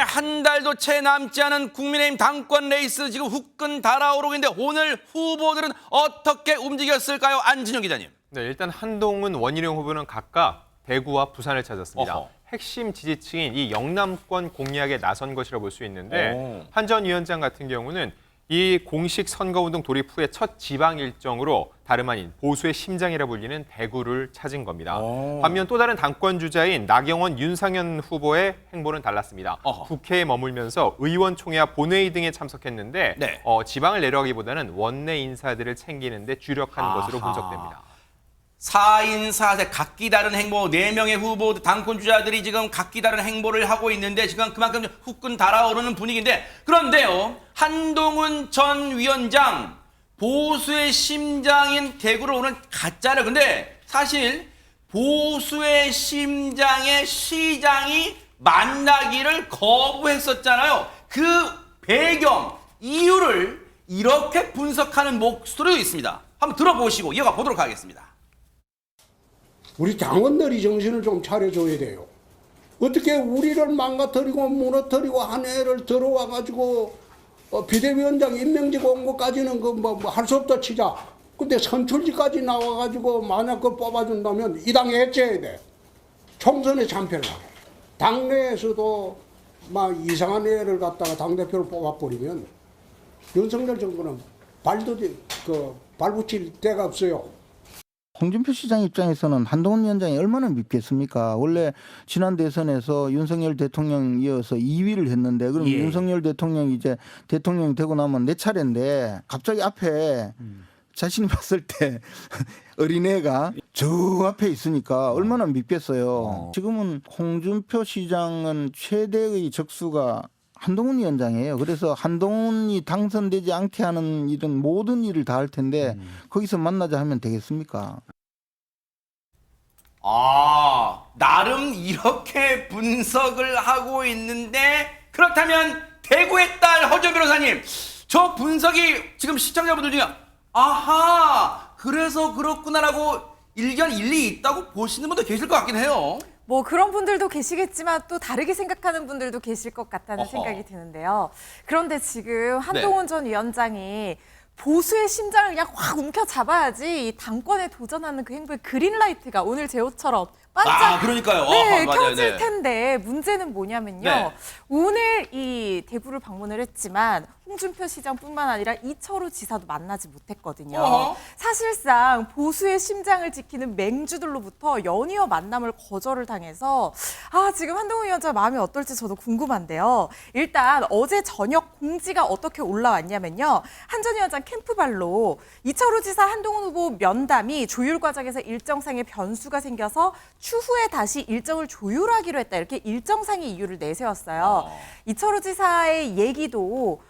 한 달도 채 남지 않은 국민의힘 당권 레이스 지금 후끈 달아오르고 있는데 오늘 후보들은 어떻게 움직였을까요? 안진영 기자님. 네, 일단 한동훈, 원희룡 후보는 각각 대구와 부산을 찾았습니다. 어허. 핵심 지지층인 이 영남권 공략에 나선 것이라 볼 수 있는데 한 전 위원장 같은 경우는 이 공식 선거운동 돌입 후에 첫 지방 일정으로 다름 아닌 보수의 심장이라 불리는 대구를 찾은 겁니다. 반면 또 다른 당권 주자인 나경원, 윤상현 후보의 행보는 달랐습니다. 어허. 국회에 머물면서 의원총회와 본회의 등에 참석했는데 네. 지방을 내려가기보다는 원내 인사들을 챙기는 데 주력한 것으로 아하. 분석됩니다. 4인 4색 각기 다른 행보, 4명의 후보 당권 주자들이 지금 각기 다른 행보를 하고 있는데 지금 그만큼 후끈 달아오르는 분위기인데 그런데요. 한동훈 전 위원장 보수의 심장인 대구를 오는 가짜를 근데 사실 보수의 심장의 시장이 만나기를 거부했었잖아요. 그 배경, 이유를 이렇게 분석하는 목소리도 있습니다. 한번 들어보시고 이어가 보도록 하겠습니다. 우리 당원들이 정신을 좀 차려줘야 돼요. 어떻게 우리를 망가뜨리고 무너뜨리고 한 해를 들어와가지고 비대위원장 임명직 온 것까지는 할 수 없다 치자. 근데 선출직까지 나와가지고 만약 그걸 뽑아준다면 이 당에 해체해야 돼. 총선에 참패를 하게. 당내에서도 막 이상한 애를 갖다가 당대표를 뽑아버리면 윤석열 정부는 발붙일 데가 없어요. 홍준표 시장 입장에서는 한동훈 위원장이 얼마나 밉겠습니까? 원래 지난 대선에서 윤석열 대통령 이어서 2위를 했는데 그럼 윤석열 대통령이 이제 대통령이 되고 나면 내 차례인데 갑자기 앞에 자신이 봤을 때 어린애가 저 앞에 있으니까 얼마나 밉겠어요. 지금은 홍준표 시장은 최대의 적수가 한동훈 위원장이에요. 그래서 한동훈이 당선되지 않게 하는 이런 모든 일을 다 할 텐데 거기서 만나자 하면 되겠습니까? 나름 이렇게 분석을 하고 있는데 그렇다면 대구의 딸 허준 변호사님 저 분석이 지금 시청자분들 중에 아하 그래서 그렇구나라고 일견 일리 있다고 보시는 분도 계실 것 같긴 해요. 뭐 그런 분들도 계시겠지만 또 다르게 생각하는 분들도 계실 것 같다는 어허. 생각이 드는데요. 그런데 지금 한동훈 전 위원장이 보수의 심장을 그냥 확 움켜잡아야지 이 당권에 도전하는 그 행보의 그린라이트가 오늘 제호처럼 반짝 그러니까요. 네, 맞아요. 켜질 네. 텐데 문제는 뭐냐면요. 네. 오늘 이 대구를 방문을 했지만 홍준표 시장뿐만 아니라 이철우 지사도 만나지 못했거든요. 어허. 사실상 보수의 심장을 지키는 맹주들로부터 연이어 만남을 거절을 당해서 지금 한동훈 위원장 마음이 어떨지 저도 궁금한데요. 일단 어제 저녁 공지가 어떻게 올라왔냐면요. 한 전 위원장 캠프발로 이철우 지사 한동훈 후보 면담이 조율 과정에서 일정상의 변수가 생겨서 추후에 다시 일정을 조율하기로 했다. 이렇게 일정상의 이유를 내세웠어요. 이철우 지사의 얘기도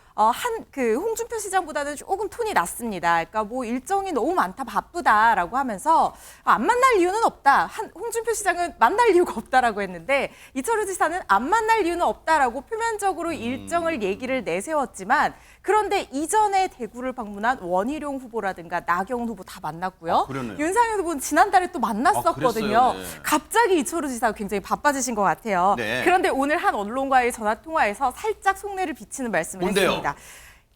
홍준표 시장보다는 조금 톤이 낮습니다. 그러니까 뭐 일정이 너무 많다, 바쁘다라고 하면서 안 만날 이유는 없다. 홍준표 시장은 만날 이유가 없다라고 했는데 이철우 지사는 안 만날 이유는 없다라고 표면적으로 일정을 얘기를 내세웠지만 그런데 이전에 대구를 방문한 원희룡 후보라든가 나경원 후보 다 만났고요. 그러네요. 윤상현 후보는 지난달에 또 만났었거든요. 그랬어요. 네. 갑자기 이철우 지사가 굉장히 바빠지신 것 같아요. 네. 그런데 오늘 한 언론과의 전화 통화에서 살짝 속내를 비치는 말씀을 뭔데요? 했습니다.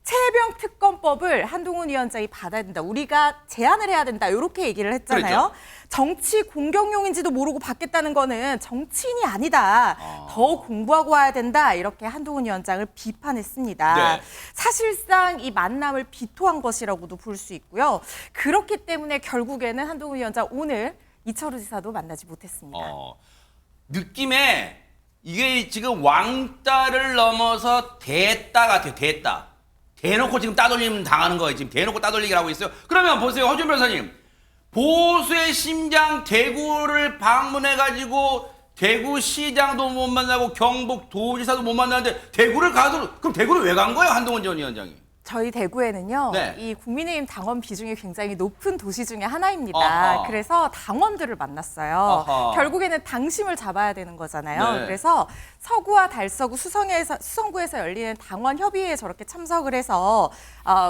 최혜병 특검법을 한동훈 위원장이 받아야 된다. 우리가 제안을 해야 된다. 이렇게 얘기를 했잖아요. 그랬죠. 정치 공격용인지도 모르고 받겠다는 거는 정치인이 아니다. 더 공부하고 와야 된다. 이렇게 한동훈 위원장을 비판했습니다. 네. 사실상 이 만남을 비토한 것이라고도 볼 수 있고요. 그렇기 때문에 결국에는 한동훈 위원장 오늘 이철우 지사도 만나지 못했습니다. 느낌에 이게 지금 왕따를 넘어서 대따 같아요. 대따. 대놓고 지금 따돌림 당하는 거예요. 지금 대놓고 따돌리기를 하고 있어요. 그러면 보세요. 허준 변호사님. 보수의 심장 대구를 방문해가지고 대구시장도 못 만나고 경북도지사도 못 만나는데 대구를 가서 그럼 대구를 왜 간 거예요? 한동훈 전 위원장이. 저희 대구에는요, 네. 이 국민의힘 당원 비중이 굉장히 높은 도시 중에 하나입니다. 아하. 그래서 당원들을 만났어요. 아하. 결국에는 당심을 잡아야 되는 거잖아요. 네. 그래서 서구와 달서구 수성구에서 열리는 당원 협의회에 저렇게 참석을 해서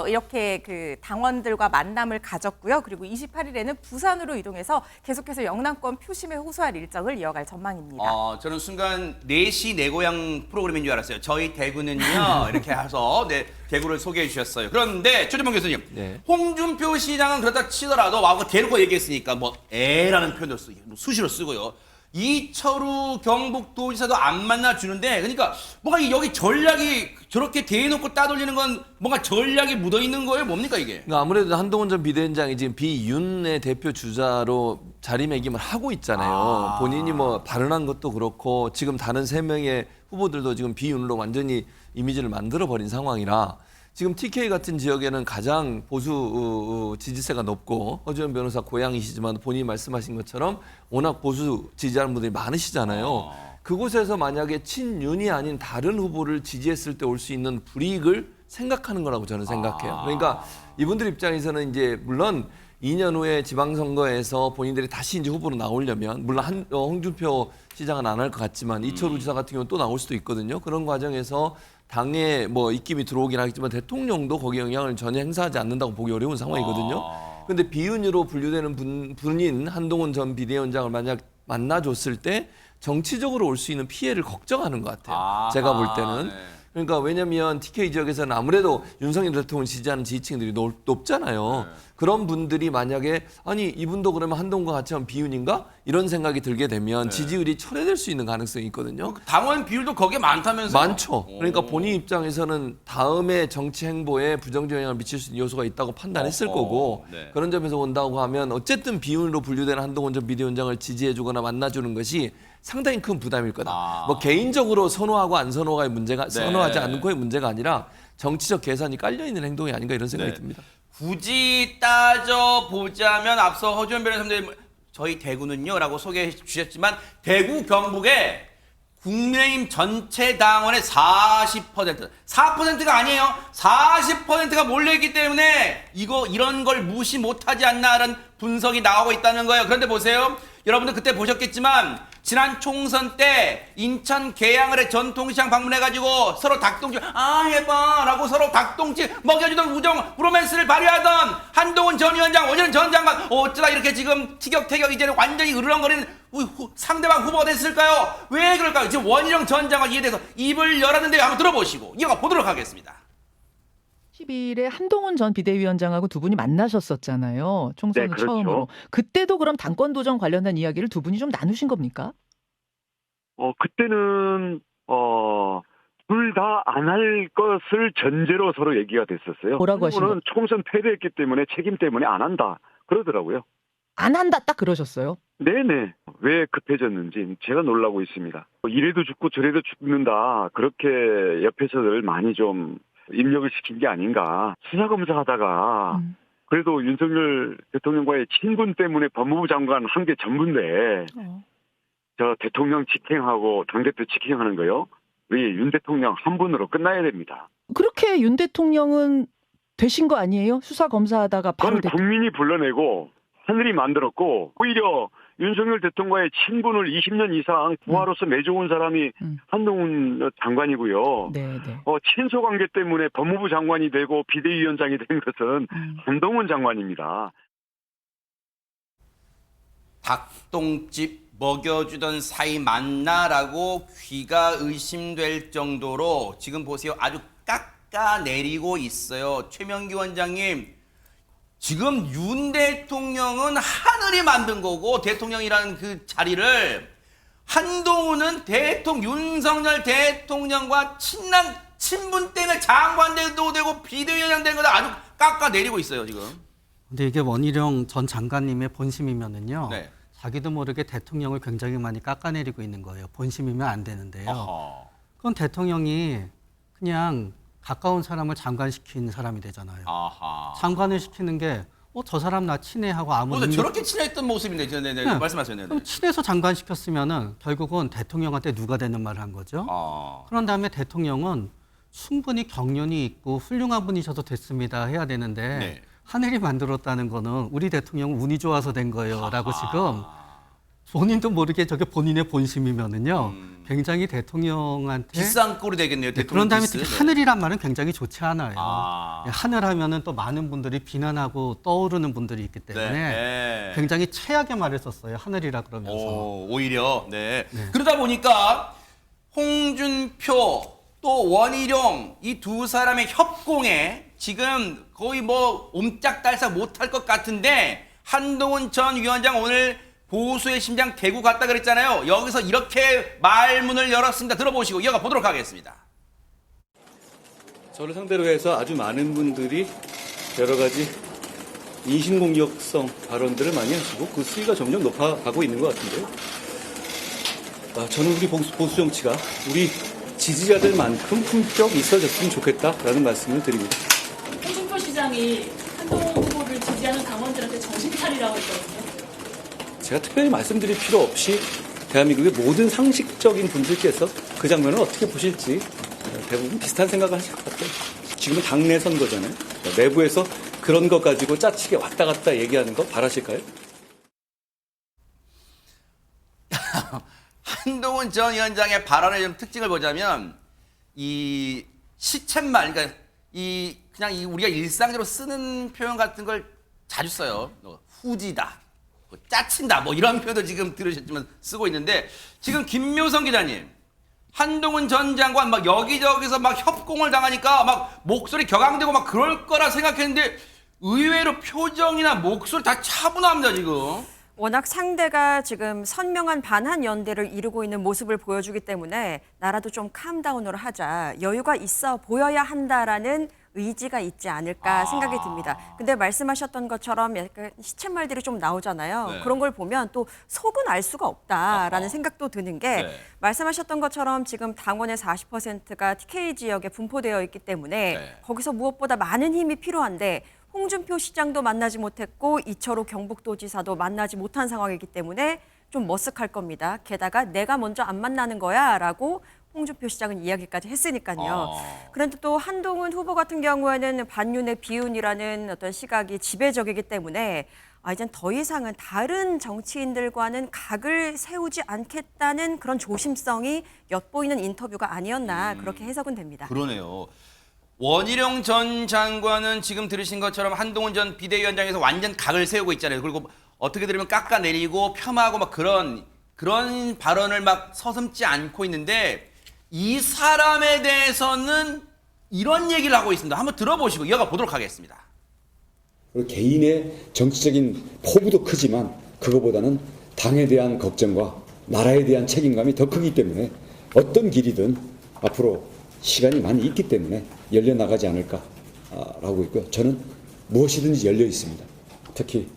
이렇게 그 당원들과 만남을 가졌고요. 그리고 28일에는 부산으로 이동해서 계속해서 영남권 표심에 호소할 일정을 이어갈 전망입니다. 저는 순간 4시 내 고향 프로그램인 줄 알았어요. 저희 대구는요 이렇게 해서 대구를 소개해 주셨어요. 그런데 최재봉 교수님, 네. 홍준표 시장은 그렇다 치더라도 와고 대놓고 얘기했으니까 뭐 애라는 표현도 쓰고 수시로 쓰고요. 이철우 경북도지사도 안 만나주는데, 그러니까 뭔가 여기 전략이 저렇게 대놓고 따돌리는 건 뭔가 전략이 묻어 있는 거예요? 뭡니까 이게? 그러니까 아무래도 한동훈 전 비대위원장이 지금 비윤의 대표 주자로 자리매김을 하고 있잖아요. 본인이 뭐 발언한 것도 그렇고 지금 다른 3명의 후보들도 지금 비윤으로 완전히 이미지를 만들어버린 상황이라 지금 TK 같은 지역에는 가장 보수 지지세가 높고 허지원 변호사 고향이시지만 본인이 말씀하신 것처럼 워낙 보수 지지하는 분들이 많으시잖아요. 그곳에서 만약에 친윤이 아닌 다른 후보를 지지했을 때 올 수 있는 불이익을 생각하는 거라고 저는 생각해요. 그러니까 이분들 입장에서는 이제 물론 2년 후에 지방선거에서 본인들이 다시 이제 후보로 나오려면 물론 홍준표 시장은 안 할 것 같지만 이철우 지사 같은 경우는 또 나올 수도 있거든요. 그런 과정에서 당에 뭐 입김이 들어오긴 하겠지만 대통령도 거기에 영향을 전혀 행사하지 않는다고 보기 어려운 상황이거든요. 그런데 비윤으로 분류되는 분인 한동훈 전 비대위원장을 만약 만나줬을 때 정치적으로 올 수 있는 피해를 걱정하는 것 같아요. 제가 볼 때는. 그러니까 왜냐하면 TK 지역에서는 아무래도 윤석열 대통령을 지지하는 지지층들이 높잖아요. 그런 분들이 만약에 아니 이분도 그러면 한동훈과 같이 하면 비윤인가? 이런 생각이 들게 되면 지지율이 철회될 수 있는 가능성이 있거든요. 당원 비율도 거기에 많다면서요? 많죠. 그러니까 본인 입장에서는 다음에 정치 행보에 부정적 영향을 미칠 수 있는 요소가 있다고 판단했을 거고 네. 그런 점에서 본다고 하면 어쨌든 비윤으로 분류되는 한동훈 전 비대위원장을 지지해주거나 만나주는 것이 상당히 큰 부담일 거다. 뭐 개인적으로 선호하고 안 선호가의 문제가 선호하지 않고의 문제가 아니라 정치적 계산이 깔려 있는 행동이 아닌가 이런 생각이 듭니다. 굳이 따져보자면 앞서 허지원 변호사님 저희 대구는요 라고 소개해 주셨지만 대구 경북에 국민의힘 전체 당원의 4%가 아니에요. 40%가 몰려있기 때문에 이런 걸 무시 못하지 않나라는 분석이 나오고 있다는 거예요. 그런데 보세요. 여러분들 그때 보셨겠지만 지난 총선 때 인천 계양을의 전통시장 방문해가지고 서로 닭똥집 해봐 라고 서로 닭똥집 먹여주던 우정 로맨스를 발휘하던 한동훈 전 위원장, 원희룡 전 장관 어쩌다 이렇게 지금 티격태격 이제는 완전히 으르렁거리는 상대방 후보가 됐을까요? 왜 그럴까요? 지금 원희룡 전 장관 이에 대해서 입을 열었는데요. 한번 들어보시고 이어가 보도록 하겠습니다. 10일에 한동훈 전 비대위원장하고 두 분이 만나셨었잖아요. 총선을 네, 그렇죠. 처음으로. 그때도 그럼 당권 도전 관련한 이야기를 두 분이 좀 나누신 겁니까? 그때는 둘 다 안 할 것을 전제로 서로 얘기가 됐었어요. 뭐라고 하신 한동훈은 총선 패배했기 때문에 책임 때문에 안 한다 그러더라고요. 안 한다 딱 그러셨어요. 네네. 왜 급해졌는지 제가 놀라고 있습니다. 이래도 죽고 저래도 죽는다. 그렇게 옆에서들 많이 좀 입력을 시킨 게 아닌가. 수사검사하다가 그래도 윤석열 대통령과의 친분 때문에 법무부 장관 한 게 전부인데 저 대통령 직행하고 당대표 직행하는 거요. 우리 윤 대통령 한 분으로 끝나야 됩니다. 그렇게 윤 대통령은 되신 거 아니에요? 수사 검사하다가 바로 그건 국민이 불러내고 하늘이 만들었고 오히려 윤석열 대통령과의 친분을 20년 이상 부하로서 맺어온 사람이 한동훈 장관이고요. 네. 친소 관계 때문에 법무부 장관이 되고 비대위원장이 된 것은 한동훈 장관입니다. 닭똥집 먹여주던 사이 맞나라고 귀가 의심될 정도로 지금 보세요. 아주 깎아내리고 있어요. 최명기 원장님. 지금 윤 대통령은 하늘이 만든 거고 대통령이라는 그 자리를 한동훈은 윤석열 대통령과 친분 때문에 장관도 되고 비대위원장 된 거다 아주 깎아내리고 있어요 지금. 근데 이게 원희룡 전 장관님의 본심이면은요. 네. 자기도 모르게 대통령을 굉장히 많이 깎아내리고 있는 거예요. 본심이면 안 되는데요. 그건 대통령이 그냥 가까운 사람을 장관시킨 사람이 되잖아요. 장관을 시키는 게 저 사람 나 친해 하고 아무 근데 저렇게 친했던 모습인데 네. 말씀하세요. 네네. 그럼 친해서 장관 시켰으면은 결국은 대통령한테 누가 되는 말을 한 거죠. 그런 다음에 대통령은 충분히 경륜이 있고 훌륭한 분이셔도 됐습니다 해야 되는데 네. 하늘이 만들었다는 거는 우리 대통령은 운이 좋아서 된 거예요라고 지금 본인도 모르게 저게 본인의 본심이면은요. 굉장히 대통령한테 비싼 꼴이 되겠네요. 네, 대통령 그런 다음에 디스. 특히 네. 하늘이란 말은 굉장히 좋지 않아요. 아. 하늘 하면은 또 많은 분들이 비난하고 떠오르는 분들이 있기 때문에 네. 굉장히 최악의 말을 썼어요. 하늘이라 그러면서. 오히려 네. 그러다 보니까 홍준표 또 원희룡 이 두 사람의 협공에 지금 거의 뭐 옴짝달싹 못할 것 같은데 한동훈 전 위원장 오늘 보수의 심장 대구 갔다 그랬잖아요. 여기서 이렇게 말문을 열었습니다. 들어보시고 이어가 보도록 하겠습니다. 저를 상대로 해서 아주 많은 분들이 여러 가지 인신공격성 발언들을 많이 하시고 그 수위가 점점 높아가고 있는 것 같은데요. 저는 우리 보수 정치가 우리 지지자들만큼 품격 있어졌으면 좋겠다라는 말씀을 드립니다. 홍준표 시장이 한동훈 후보를 지지하는 당원들한테 정신 차리라고 했거든요. 제가 특별히 말씀드릴 필요 없이 대한민국의 모든 상식적인 분들께서 그 장면을 어떻게 보실지 대부분 비슷한 생각을 하실 것 같아요. 지금은 당내 선거잖아요. 내부에서 그런 것 가지고 짜치게 왔다 갔다 얘기하는 거 바라실까요? 한동훈 전 위원장의 발언의 좀 특징을 보자면 이 시쳇말, 그러니까 그냥 우리가 일상적으로 쓰는 표현 같은 걸 자주 써요. 후지다, 짜친다, 뭐 이런 표현도 지금 들으셨지만 쓰고 있는데 지금 김묘성 기자님, 한동훈 전 장관 막 여기저기서 막 협공을 당하니까 막 목소리 격앙되고 막 그럴 거라 생각했는데 의외로 표정이나 목소리 다 차분합니다 지금. 워낙 상대가 지금 선명한 반한 연대를 이루고 있는 모습을 보여주기 때문에 나라도 좀 캄다운으로 하자, 여유가 있어 보여야 한다라는 의지가 있지 않을까 생각이 듭니다. 근데 말씀하셨던 것처럼 약간 시쳇말들이 좀 나오잖아요. 네. 그런 걸 보면 또 속은 알 수가 없다라는 생각도 드는 게 네. 말씀하셨던 것처럼 지금 당원의 40%가 TK 지역에 분포되어 있기 때문에 네. 거기서 무엇보다 많은 힘이 필요한데 홍준표 시장도 만나지 못했고 이철호 경북도지사도 만나지 못한 상황이기 때문에 좀 머쓱할 겁니다. 게다가 내가 먼저 안 만나는 거야라고 홍준표 시장은 이야기까지 했으니까요. 그런데 또 한동훈 후보 같은 경우에는 반윤의 비윤이라는 어떤 시각이 지배적이기 때문에 이젠 더 이상은 다른 정치인들과는 각을 세우지 않겠다는 그런 조심성이 엿보이는 인터뷰가 아니었나 그렇게 해석은 됩니다. 그러네요. 원희룡 전 장관은 지금 들으신 것처럼 한동훈 전 비대위원장에서 완전 각을 세우고 있잖아요. 그리고 어떻게 들으면 깎아내리고 폄하하고 막 그런 발언을 막 서슴지 않고 있는데 이 사람에 대해서는 이런 얘기를 하고 있습니다. 한번 들어보시고 이어가 보도록 하겠습니다. 개인의 정치적인 포부도 크지만 그거보다는 당에 대한 걱정과 나라에 대한 책임감이 더 크기 때문에 어떤 길이든 앞으로 시간이 많이 있기 때문에 열려나가지 않을까라고 있고요. 저는 무엇이든지 열려 있습니다. 특히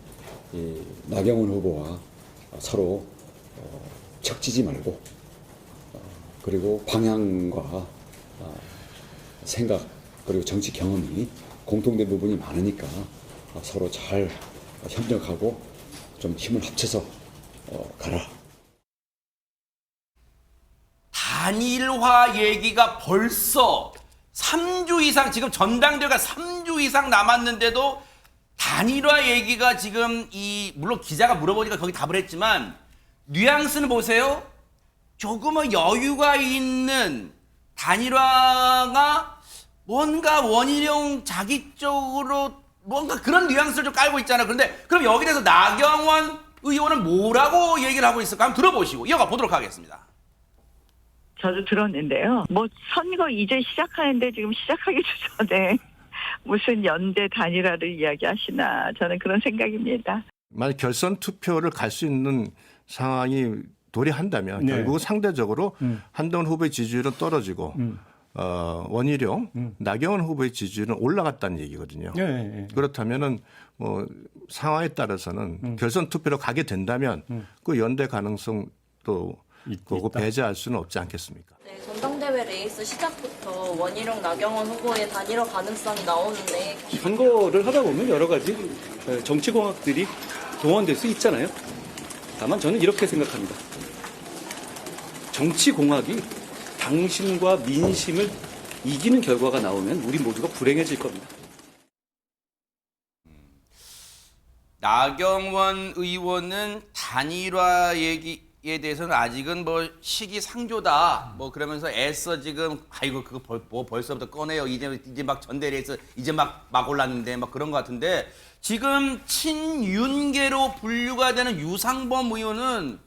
나경원 후보와 서로 척지지 말고 그리고 방향과 생각 그리고 정치 경험이 공통된 부분이 많으니까 서로 잘 협력하고 좀 힘을 합쳐서 가라. 단일화 얘기가 벌써 3주 이상, 지금 전당대회가 3주 이상 남았는데도 단일화 얘기가 지금 물론 기자가 물어보니까 거기 답을 했지만 뉘앙스는 보세요. 조금은 여유가 있는 단일화가 뭔가 원희룡 자기 쪽으로 뭔가 그런 뉘앙스를 좀 깔고 있잖아요. 그런데 그럼 여기 대해서 나경원 의원은 뭐라고 얘기를 하고 있을까? 한번 들어보시고 이어가 보도록 하겠습니다. 저도 들었는데요. 뭐 선거 이제 시작하는데 지금 시작하기 전에 무슨 연대 단일화를 이야기하시나 저는 그런 생각입니다. 만약 결선 투표를 갈 수 있는 상황이 도래한다면 네. 결국 상대적으로 한동훈 후보의 지지율은 떨어지고 원희룡, 나경원 후보의 지지율은 올라갔다는 얘기거든요. 네. 그렇다면은 뭐 상황에 따라서는 결선 투표로 가게 된다면 그 연대 가능성도 그거 배제할 수는 없지 않겠습니까? 네, 전당대회 레이스 시작부터 원희룡, 나경원 후보의 단일화 가능성이 나오는데 선거를 하다 보면 여러 가지 정치공학들이 동원될 수 있잖아요. 다만 저는 이렇게 생각합니다. 정치공학이 당신과 민심을 이기는 결과가 나오면 우리 모두가 불행해질 겁니다. 나경원 의원은 단일화 얘기에 대해서는 아직은 뭐 시기상조다. 뭐 그러면서 애써 지금 아이고 그거 뭐 벌써부터 꺼내요. 이제 막 전대리에서 이제 막 올랐는데 막 그런 것 같은데 지금 친윤계로 분류가 되는 유상범 의원은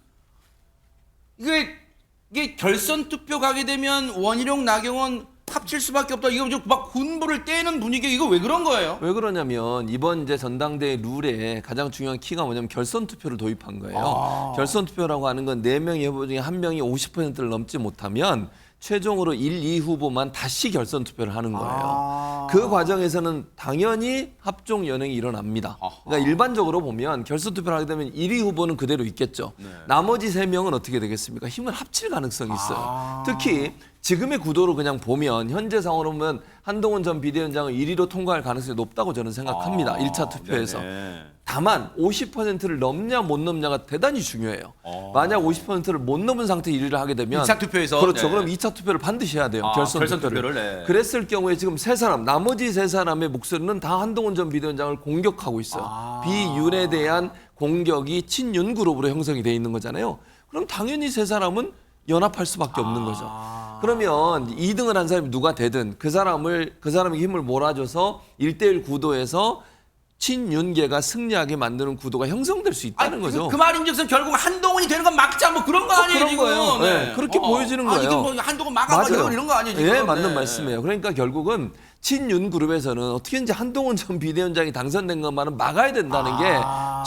이게 결선 투표 가게 되면 원희룡 나경원 합칠 수밖에 없다. 이거 좀 막 군부를 떼는 분위기 이거 왜 그런 거예요? 왜 그러냐면 이번 이제 전당대회 룰에 가장 중요한 키가 뭐냐면 결선 투표를 도입한 거예요. 결선 투표라고 하는 건 4명의 후보 중에 1명이 50%를 넘지 못하면 최종으로 1, 2 후보만 다시 결선 투표를 하는 거예요. 그 과정에서는 당연히 합종 연행이 일어납니다. 그러니까 일반적으로 보면 결선 투표를 하게 되면 1위 후보는 그대로 있겠죠. 나머지 3명은 어떻게 되겠습니까? 힘을 합칠 가능성이 있어요. 특히 지금의 구도로 그냥 보면 현재 상황으로 보면 한동훈 전 비대위원장을 1위로 통과할 가능성이 높다고 저는 생각합니다. 1차 투표에서. 다만 50%를 넘냐 못 넘냐가 대단히 중요해요. 만약 50%를 못 넘은 상태 1위를 하게 되면 1차 투표에서 그렇죠. 네. 그럼 2차 투표를 반드시 해야 돼요. 결선 투표를. 네. 그랬을 경우에 지금 나머지 3사람의 목소리는 다 한동훈 전 비대위원장을 공격하고 있어요. 비윤에 대한 공격이 친윤 그룹으로 형성이 돼 있는 거잖아요. 그럼 당연히 3사람은 연합할 수밖에 없는 거죠. 그러면 2등을 한 사람이 누가 되든 그 사람에게 힘을 몰아줘서 1대1 구도에서 친윤계가 승리하게 만드는 구도가 형성될 수 있다는 거죠. 그 말인즉슨 결국 한동훈이 되는 건 막자 뭐 그런 거 아니에요 그런 지금? 거예요. 네. 그렇게 보여지는 거예요. 이게 뭐 한동훈 막아버리고 이런 거 아니에요 지금? 네, 맞는 말씀이에요. 그러니까 결국은 친윤 그룹에서는 어떻게든지 한동훈 전 비대위원장이 당선된 것만은 막아야 된다는 게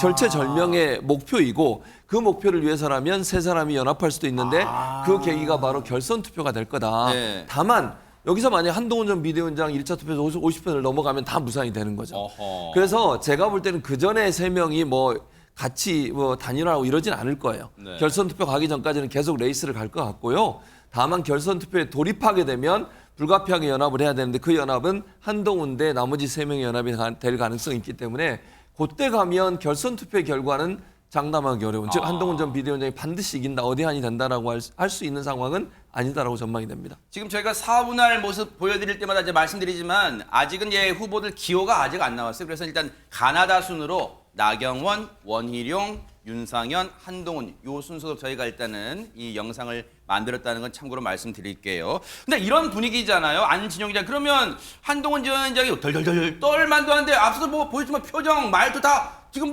절체절명의 목표이고 그 목표를 위해서라면 3사람이 연합할 수도 있는데 그 계기가 바로 결선 투표가 될 거다. 네. 다만 여기서 만약 한동훈 전 비대위원장 1차 투표에서 50%를 넘어가면 다 무산이 되는 거죠. 그래서 제가 볼 때는 그 전에 3명이 같이 단일화하고 이러진 않을 거예요. 네. 결선 투표 가기 전까지는 계속 레이스를 갈 것 같고요. 다만 결선 투표에 돌입하게 되면 불가피하게 연합을 해야 되는데 그 연합은 한동훈 대 나머지 3명의 연합이 될 가능성이 있기 때문에 그때 가면 결선 투표의 결과는 장담하기 어려운 즉 한동훈 전 비대위원장이 반드시 이긴다 어디한이 된다라고 할 수 있는 상황은 아니다라고 전망이 됩니다. 지금 저희가 사분할 모습 보여드릴 때마다 이제 말씀드리지만 아직은 후보들 기호가 아직 안 나왔어요. 그래서 일단 가나다 순으로 나경원, 원희룡, 윤상현, 한동훈 요 순서로 저희가 일단은 이 영상을 만들었다는 건 참고로 말씀드릴게요. 근데 이런 분위기잖아요. 안진영 기자. 그러면 한동훈 전 위원장이 덜덜덜 떨만도 한데 앞서서 보여주면 표정, 말도 다 지금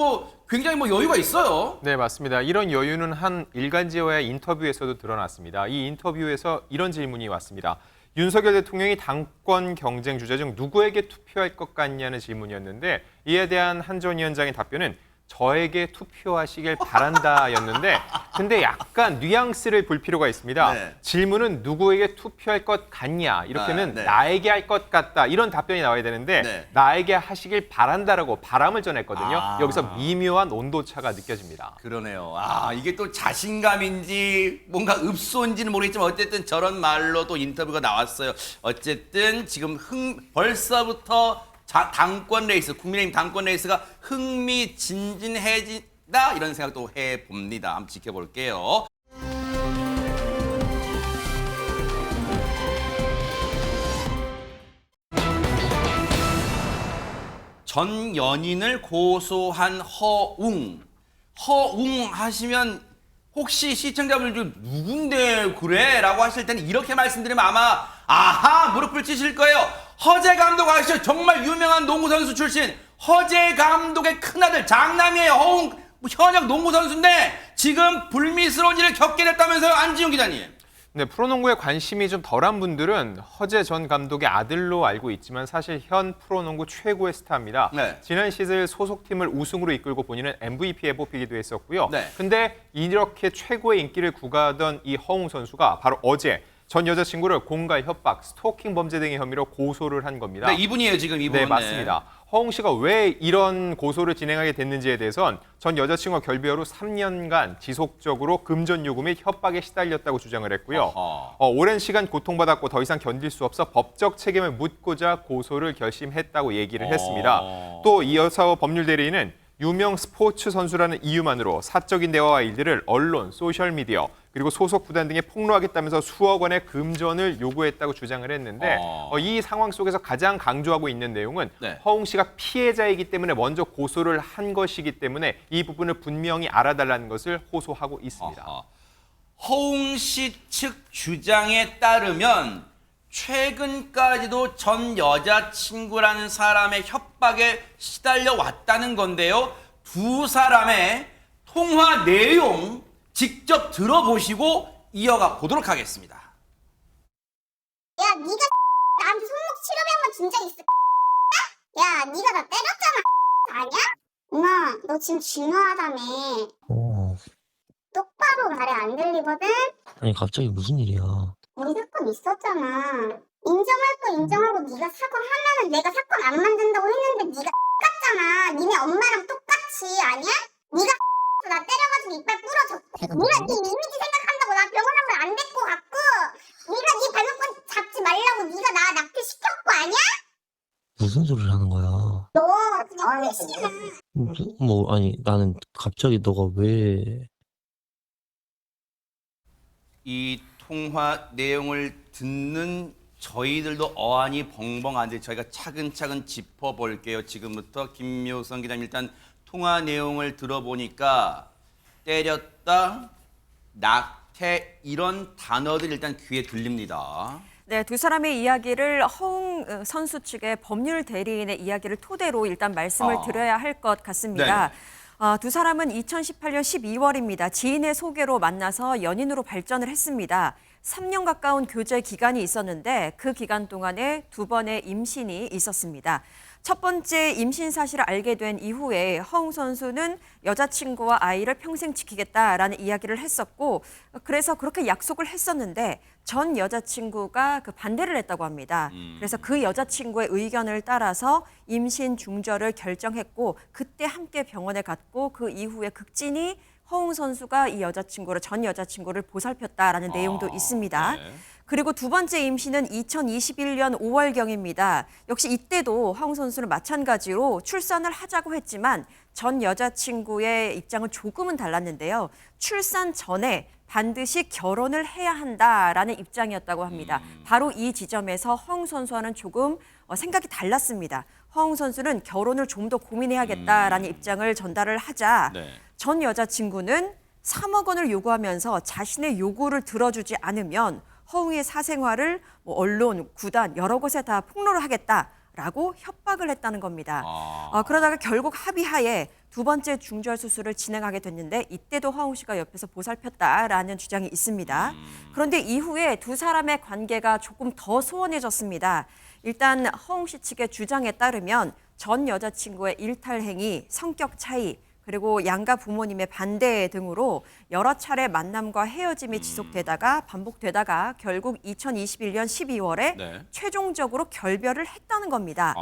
굉장히 여유가 있어요. 네, 맞습니다. 이런 여유는 한 일간지와의 인터뷰에서도 드러났습니다. 이 인터뷰에서 이런 질문이 왔습니다. 윤석열 대통령이 당권 경쟁 주자 중 누구에게 투표할 것 같냐는 질문이었는데 이에 대한 한 전 위원장의 답변은 저에게 투표하시길 바란다였는데 근데 약간 뉘앙스를 볼 필요가 있습니다. 네. 질문은 누구에게 투표할 것 같냐 이렇게는 네. 나에게 할 것 같다 이런 답변이 나와야 되는데 네. 나에게 하시길 바란다라고 바람을 전했거든요. 여기서 미묘한 온도차가 느껴집니다. 그러네요. 이게 또 자신감인지 뭔가 읍소인지는 모르겠지만 어쨌든 저런 말로 또 인터뷰가 나왔어요. 어쨌든 지금 벌써부터 당권 레이스, 국민의힘 당권 레이스가 흥미진진해진다 이런 생각도 해봅니다. 한번 지켜볼게요. 전 연인을 고소한 허웅 하시면 혹시 시청자분들 중 누군데 그래? 라고 하실 때는 이렇게 말씀드리면 아마 무릎을 치실 거예요. 허재 감독 아시죠? 정말 유명한 농구선수 출신 허재 감독의 큰아들 장남이에요. 허웅 현역 농구선수인데 지금 불미스러운 일을 겪게 됐다면서요. 안지용 기자님. 네, 프로농구에 관심이 좀 덜한 분들은 허재 전 감독의 아들로 알고 있지만 사실 현 프로농구 최고의 스타입니다. 네. 지난 시즌 소속팀을 우승으로 이끌고 본인은 MVP에 뽑히기도 했었고요. 네. 근데 이렇게 최고의 인기를 구가하던 이 허웅 선수가 바로 어제 전 여자친구를 공갈, 협박, 스토킹 범죄 등의 혐의로 고소를 한 겁니다. 네, 이분이에요 지금 이분. 네, 맞습니다. 허웅 씨가 왜 이런 고소를 진행하게 됐는지에 대해선 전 여자친구와 결별 후 3년간 지속적으로 금전 요구 및 협박에 시달렸다고 주장을 했고요. 오랜 시간 고통받았고 더 이상 견딜 수 없어 법적 책임을 묻고자 고소를 결심했다고 얘기를 했습니다. 또 이어서 법률 대리인은 유명 스포츠 선수라는 이유만으로 사적인 대화와 일들을 언론, 소셜미디어, 그리고 소속 구단 등에 폭로하겠다면서 수억 원의 금전을 요구했다고 주장을 했는데 이 상황 속에서 가장 강조하고 있는 내용은 네. 허웅 씨가 피해자이기 때문에 먼저 고소를 한 것이기 때문에 이 부분을 분명히 알아달라는 것을 호소하고 있습니다. 허웅 씨 측 주장에 따르면 최근까지도 전 여자친구라는 사람의 협박에 시달려 왔다는 건데요. 두 사람의 통화 내용 직접 들어보시고 이어가 보도록 하겠습니다. 야, 네가 나한테 손목 치료비 한번 준 적 있어? 야, 네가 나 때렸잖아. 아니야? 엄마, 너 지금 중요하다며. 똑바로 말이 안 들리거든? 아니 갑자기 무슨 일이야? 우리 사건 있었잖아. 인정할 거 인정하고 네가 사과하면은 내가 사건 안 만든다고 했는데 네가 X같잖아. 니네 엄마랑 똑같이 아니야? 네가 나 때려가지고 이빨 부러졌고 네가 네 이미지 생각한다고 나 병원 안 데리고 갔고 네가 네 발목권 잡지 말라고 네가 나 낙태시켰고 아니야? 무슨 소리를 하는 거야? 너 그냥 회식이야. 뭐 아니 나는 갑자기 너가 왜 이 통화 내용을 듣는 저희들도 어안이 벙벙한데 저희가 차근차근 짚어볼게요. 지금부터 김묘성 기자님 일단 통화 내용을 들어보니까 때렸다, 낙태 이런 단어들 일단 귀에 들립니다. 네, 두 사람의 이야기를 허웅 선수 측의 법률 대리인의 이야기를 토대로 일단 말씀을 드려야 할 것 같습니다. 두 사람은 2018년 12월입니다. 지인의 소개로 만나서 연인으로 발전을 했습니다. 3년 가까운 교제 기간이 있었는데 그 기간 동안에 2번의 임신이 있었습니다. 첫 번째 임신 사실을 알게 된 이후에 허웅 선수는 여자친구와 아이를 평생 지키겠다라는 이야기를 했었고 그래서 그렇게 약속을 했었는데 전 여자친구가 그 반대를 했다고 합니다. 그래서 그 여자친구의 의견을 따라서 임신 중절을 결정했고 그때 함께 병원에 갔고 그 이후에 극진히 허웅 선수가 이 여자친구를 전 여자친구를 보살폈다라는 내용도 있습니다. 그리고 두 번째 임신은 2021년 5월경입니다. 역시 이때도 허웅 선수는 마찬가지로 출산을 하자고 했지만 전 여자친구의 입장은 조금은 달랐는데요. 출산 전에 반드시 결혼을 해야 한다라는 입장이었다고 합니다. 바로 이 지점에서 허웅 선수와는 조금 생각이 달랐습니다. 허웅 선수는 결혼을 좀 더 고민해야겠다라는 입장을 전달을 하자 전 여자친구는 3억 원을 요구하면서 자신의 요구를 들어주지 않으면 허웅의 사생활을 언론, 구단 여러 곳에 다 폭로를 하겠다라고 협박을 했다는 겁니다. 그러다가 결국 합의하에 두 번째 중절 수술을 진행하게 됐는데 이때도 허웅 씨가 옆에서 보살폈다라는 주장이 있습니다. 그런데 이후에 두 사람의 관계가 조금 더 소원해졌습니다. 일단 허웅 씨 측의 주장에 따르면 전 여자친구의 일탈 행위, 성격 차이, 그리고 양가 부모님의 반대 등으로 여러 차례 만남과 헤어짐이 지속되다가 반복되다가 결국 2021년 12월에 최종적으로 결별을 했다는 겁니다.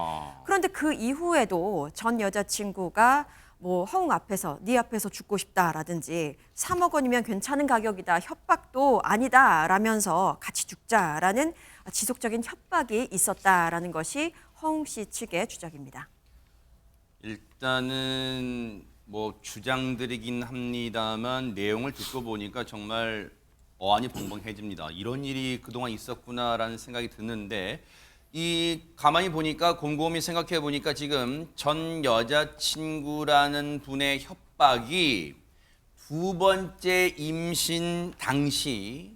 그런데 그 이후에도 전 여자친구가 허웅 앞에서 네 앞에서 죽고 싶다라든지 3억 원이면 괜찮은 가격이다, 협박도 아니다 라면서 같이 죽자라는 지속적인 협박이 있었다라는 것이 허웅 씨 측의 주장입니다. 일단은 주장들이긴 합니다만 내용을 듣고 보니까 정말 어안이 벙벙해집니다. 이런 일이 그동안 있었구나라는 생각이 드는데 가만히 보니까 곰곰이 생각해 보니까 지금 전 여자친구라는 분의 협박이 두 번째 임신 당시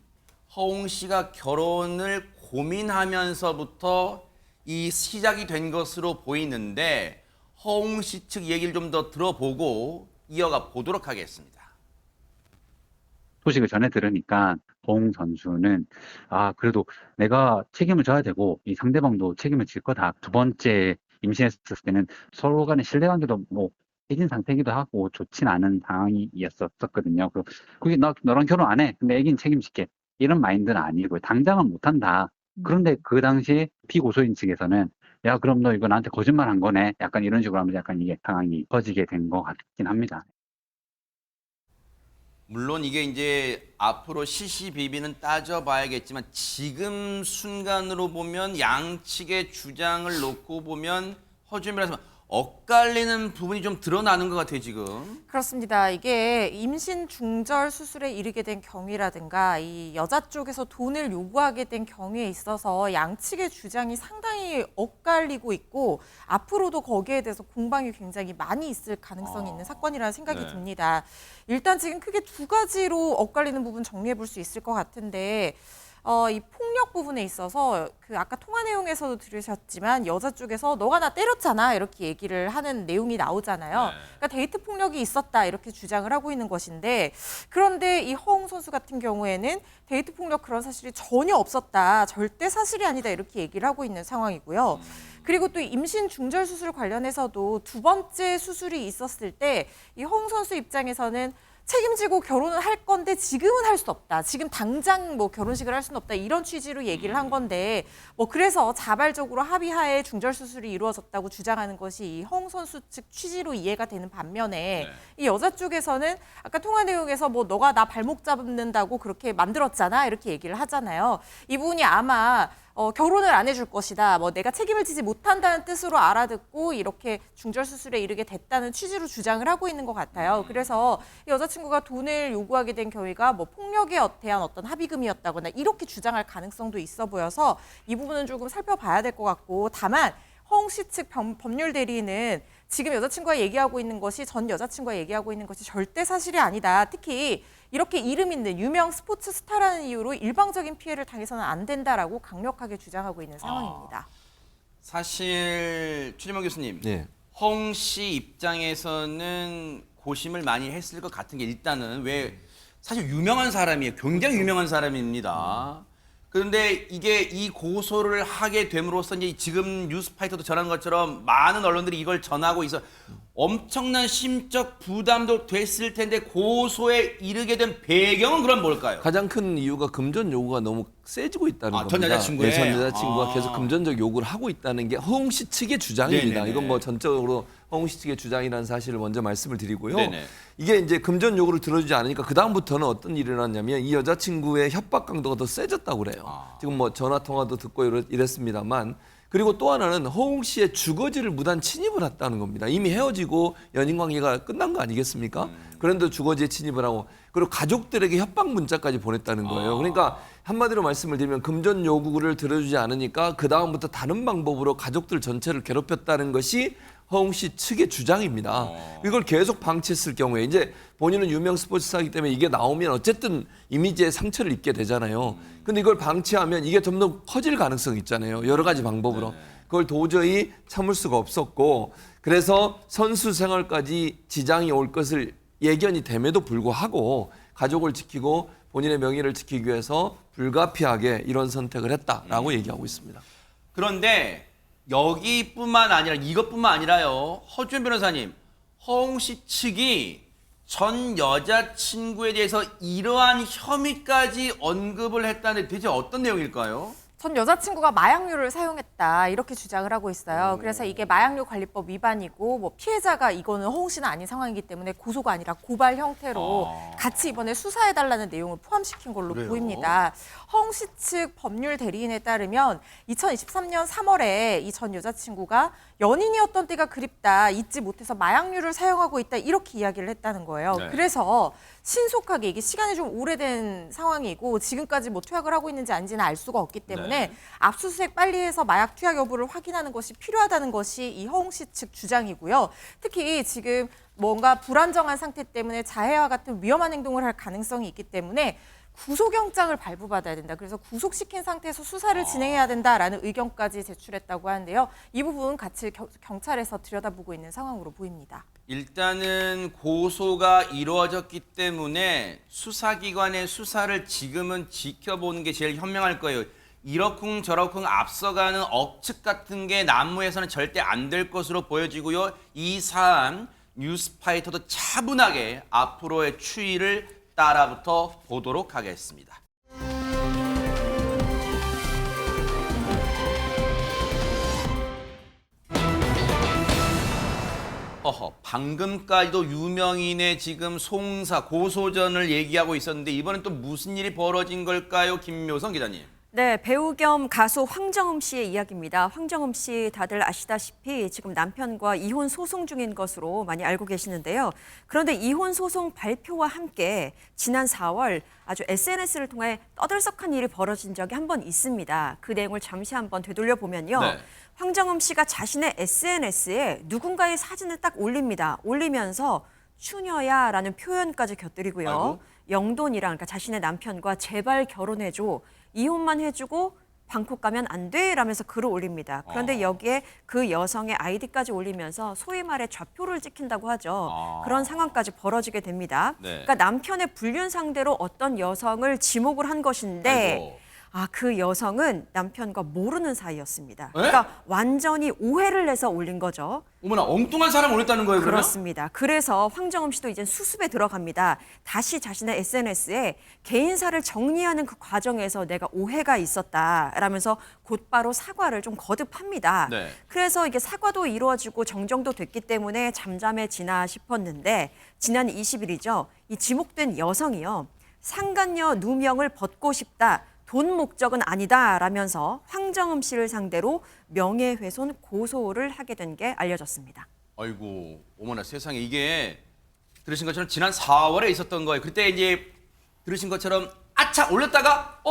허웅 씨가 결혼을 고민하면서부터 이 시작이 된 것으로 보이는데 허웅 씨 측 얘기를 좀 더 들어보고 이어가 보도록 하겠습니다. 소식을 전해 들으니까 허웅 선수는 그래도 내가 책임을 져야 되고 이 상대방도 책임을 질 거다. 두 번째 임신했을 때는 서로 간의 신뢰관계도 깨진 상태이기도 하고 좋진 않은 상황이었었거든요. 그게 너랑 결혼 안 해. 근데 애기는 책임질게. 이런 마인드는 아니고 당장은 못한다. 그런데 그 당시에 피고소인 측에서는 야 그럼 너 이거 나한테 거짓말 한 거네. 약간 이런 식으로 하면서 약간 이게 상황이 커지게 된 것 같긴 합니다. 물론 이게 이제 앞으로 시시비비는 따져봐야겠지만 지금 순간으로 보면 양측의 주장을 놓고 보면 허준이라서 엇갈리는 부분이 좀 드러나는 것 같아요, 지금. 그렇습니다. 이게 임신 중절 수술에 이르게 된 경위라든가 이 여자 쪽에서 돈을 요구하게 된 경위에 있어서 양측의 주장이 상당히 엇갈리고 있고 앞으로도 거기에 대해서 공방이 굉장히 많이 있을 가능성이 있는 사건이라는 생각이 듭니다. 일단 지금 크게 두 가지로 엇갈리는 부분 정리해 볼 수 있을 것 같은데 이 폭력 부분에 있어서 그 아까 통화 내용에서도 들으셨지만 여자 쪽에서 너가 나 때렸잖아 이렇게 얘기를 하는 내용이 나오잖아요. 그러니까 데이트 폭력이 있었다 이렇게 주장을 하고 있는 것인데 그런데 이 허웅 선수 같은 경우에는 데이트 폭력 그런 사실이 전혀 없었다. 절대 사실이 아니다 이렇게 얘기를 하고 있는 상황이고요. 그리고 또 임신 중절 수술 관련해서도 두 번째 수술이 있었을 때 이 허웅 선수 입장에서는 책임지고 결혼을 할 건데 지금은 할 수 없다. 지금 당장 뭐 결혼식을 할 수는 없다. 이런 취지로 얘기를 한 건데 뭐 그래서 자발적으로 합의하에 중절 수술이 이루어졌다고 주장하는 것이 이 허웅 선수 측 취지로 이해가 되는 반면에 이 여자 쪽에서는 아까 통화 내용에서 뭐 너가 나 발목 잡는다고 그렇게 만들었잖아. 이렇게 얘기를 하잖아요. 이 부분이 아마 결혼을 안 해줄 것이다. 뭐 내가 책임을 지지 못한다는 뜻으로 알아듣고 이렇게 중절 수술에 이르게 됐다는 취지로 주장을 하고 있는 것 같아요. 그래서 여자친구가 돈을 요구하게 된 경위가 뭐 폭력에 대한 어떤 합의금이었다거나 이렇게 주장할 가능성도 있어 보여서 이 부분은 조금 살펴봐야 될 것 같고 다만 허웅 씨 측 법률 대리인은 지금 여자친구가 얘기하고 있는 것이 전 여자친구가 얘기하고 있는 것이 절대 사실이 아니다. 특히 이렇게 이름 있는 유명 스포츠 스타라는 이유로 일방적인 피해를 당해서는 안 된다라고 강력하게 주장하고 있는 상황입니다. 사실 최재명 교수님, 허웅 씨 입장에서는 고심을 많이 했을 것 같은 게 일단은 왜 사실 유명한 사람이에요. 굉장히 유명한 사람입니다. 그런데 이게 이 고소를 하게 됨으로써 이제 지금 뉴스파이터도 전한 것처럼 많은 언론들이 이걸 전하고 있어 엄청난 심적 부담도 됐을 텐데 고소에 이르게 된 배경은 그럼 뭘까요? 가장 큰 이유가 금전 요구가 너무 세지고 있다는 겁니다. 전 여자친구의? 전 여자친구가 계속 금전적 요구를 하고 있다는 게 허웅 씨 측의 주장입니다. 네네네. 이건 뭐 전적으로 허웅 씨 측의 주장이라는 사실을 먼저 말씀을 드리고요. 네네. 이게 이제 금전 요구를 들어주지 않으니까 그 다음부터는 어떤 일이 일어났냐면 이 여자친구의 협박 강도가 더 세졌다고 그래요. 지금 뭐 전화 통화도 듣고 이랬습니다만. 그리고 또 하나는 허웅 씨의 주거지를 무단 침입을 했다는 겁니다. 이미 헤어지고 연인 관계가 끝난 거 아니겠습니까? 그런데 주거지에 침입을 하고 그리고 가족들에게 협박 문자까지 보냈다는 거예요. 그러니까 한마디로 말씀을 드리면 금전 요구를 들어주지 않으니까 그 다음부터 다른 방법으로 가족들 전체를 괴롭혔다는 것이 허웅 씨 측의 주장입니다. 이걸 계속 방치했을 경우에 이제 본인은 유명 스포츠스타이기 때문에 이게 나오면 어쨌든 이미지에 상처를 입게 되잖아요. 근데 이걸 방치하면 이게 좀 더 커질 가능성이 있잖아요. 여러 가지 방법으로. 그걸 도저히 참을 수가 없었고 그래서 선수 생활까지 지장이 올 것을 예견이 됨에도 불구하고 가족을 지키고 본인의 명예를 지키기 위해서 불가피하게 이런 선택을 했다라고 얘기하고 있습니다. 그런데 여기뿐만 아니라 이것뿐만 아니라요. 허준 변호사님, 허웅 씨 측이 전 여자친구에 대해서 이러한 혐의까지 언급을 했다는데 대체 어떤 내용일까요? 전 여자친구가 마약류를 사용했다 이렇게 주장을 하고 있어요. 그래서 이게 마약류 관리법 위반이고 뭐 피해자가 이거는 허웅 씨는 아닌 상황이기 때문에 고소가 아니라 고발 형태로 같이 이번에 수사해달라는 내용을 포함시킨 걸로 보입니다. 허웅 씨 측 법률 대리인에 따르면 2023년 3월에 이 전 여자친구가 연인이었던 때가 그립다, 잊지 못해서 마약류를 사용하고 있다 이렇게 이야기를 했다는 거예요. 그래서 신속하게 이게 시간이 좀 오래된 상황이고 지금까지 뭐 투약을 하고 있는지 아닌지는 알 수가 없기 때문에 압수수색 빨리 해서 마약 투약 여부를 확인하는 것이 필요하다는 것이 이 허웅 씨 측 주장이고요. 특히 지금 뭔가 불안정한 상태 때문에 자해와 같은 위험한 행동을 할 가능성이 있기 때문에 구속영장을 발부받아야 된다. 그래서 구속시킨 상태에서 수사를 진행해야 된다라는 의견까지 제출했다고 하는데요. 이 부분 같이 경찰에서 들여다보고 있는 상황으로 보입니다. 일단은 고소가 이루어졌기 때문에 수사기관의 수사를 지금은 지켜보는 게 제일 현명할 거예요. 이러쿵 저러쿵 앞서가는 억측 같은 게 남무에서는 절대 안 될 것으로 보여지고요. 이 사안 뉴스파이터도 차분하게 앞으로의 추이를 따라붙어 보도록 하겠습니다. 방금까지도 유명인의 지금 송사 고소전을 얘기하고 있었는데 이번엔 또 무슨 일이 벌어진 걸까요, 김묘성 기자님? 네, 배우 겸 가수 황정음 씨의 이야기입니다. 황정음 씨 다들 아시다시피 지금 남편과 이혼 소송 중인 것으로 많이 알고 계시는데요. 그런데 이혼 소송 발표와 함께 지난 4월 아주 SNS를 통해 떠들썩한 일이 벌어진 적이 한 번 있습니다. 그 내용을 잠시 한번 되돌려 보면요. 네. 황정음 씨가 자신의 SNS에 누군가의 사진을 딱 올립니다. 올리면서 추녀야라는 표현까지 곁들이고요. 아이고. 영돈이랑 그러니까 자신의 남편과 제발 결혼해줘. 이혼만 해주고 방콕 가면 안 돼 라면서 글을 올립니다. 그런데 여기에 그 여성의 아이디까지 올리면서 소위 말해 좌표를 찍힌다고 하죠. 그런 상황까지 벌어지게 됩니다. 네. 그러니까 남편의 불륜 상대로 어떤 여성을 지목을 한 것인데 아이고. 그 여성은 남편과 모르는 사이였습니다. 에? 그러니까 완전히 오해를 해서 올린 거죠. 어머나, 엉뚱한 사람 올렸다는 거예요, 그러면? 그렇습니다. 그래서 황정음 씨도 이제 수습에 들어갑니다. 다시 자신의 SNS에 개인사를 정리하는 그 과정에서 내가 오해가 있었다라면서 곧바로 사과를 좀 거듭합니다. 네. 그래서 이게 사과도 이루어지고 정정도 됐기 때문에 잠잠해지나 싶었는데 지난 20일이죠. 이 지목된 여성이요. 상간녀 누명을 벗고 싶다. 돈 목적은 아니다라면서 황정음 씨를 상대로 명예훼손 고소를 하게 된 게 알려졌습니다. 아이고, 어머나 세상에, 이게 들으신 것처럼 지난 4월에 있었던 거예요. 그때 이제 들으신 것처럼 아차 올렸다가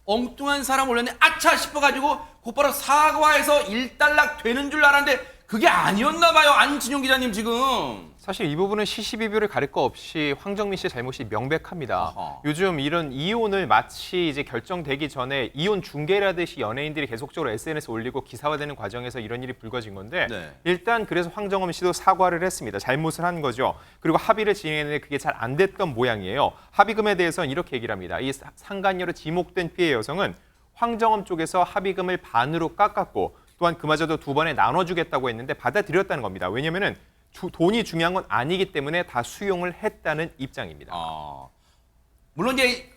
엉뚱한 사람 올렸네 아차 싶어가지고 곧바로 사과해서 일단락 되는 줄 알았는데 그게 아니었나 봐요. 안진용 기자님 지금. 사실 이 부분은 시시비비를 가릴 거 없이 황정민 씨의 잘못이 명백합니다. 요즘 이런 이혼을 마치 이제 결정되기 전에 이혼 중개라듯이 연예인들이 계속적으로 SNS 올리고 기사화되는 과정에서 이런 일이 불거진 건데 네. 일단 그래서 황정민 씨도 사과를 했습니다. 잘못을 한 거죠. 그리고 합의를 진행했는데 그게 잘 안 됐던 모양이에요. 합의금에 대해서는 이렇게 얘기를 합니다. 이 상간녀로 지목된 피해 여성은 황정음 쪽에서 합의금을 반으로 깎았고 또한 그마저도 2번에 나눠주겠다고 했는데 받아들였다는 겁니다. 왜냐면은 돈이 중요한 건 아니기 때문에 다 수용을 했다는 입장입니다. 물론 이제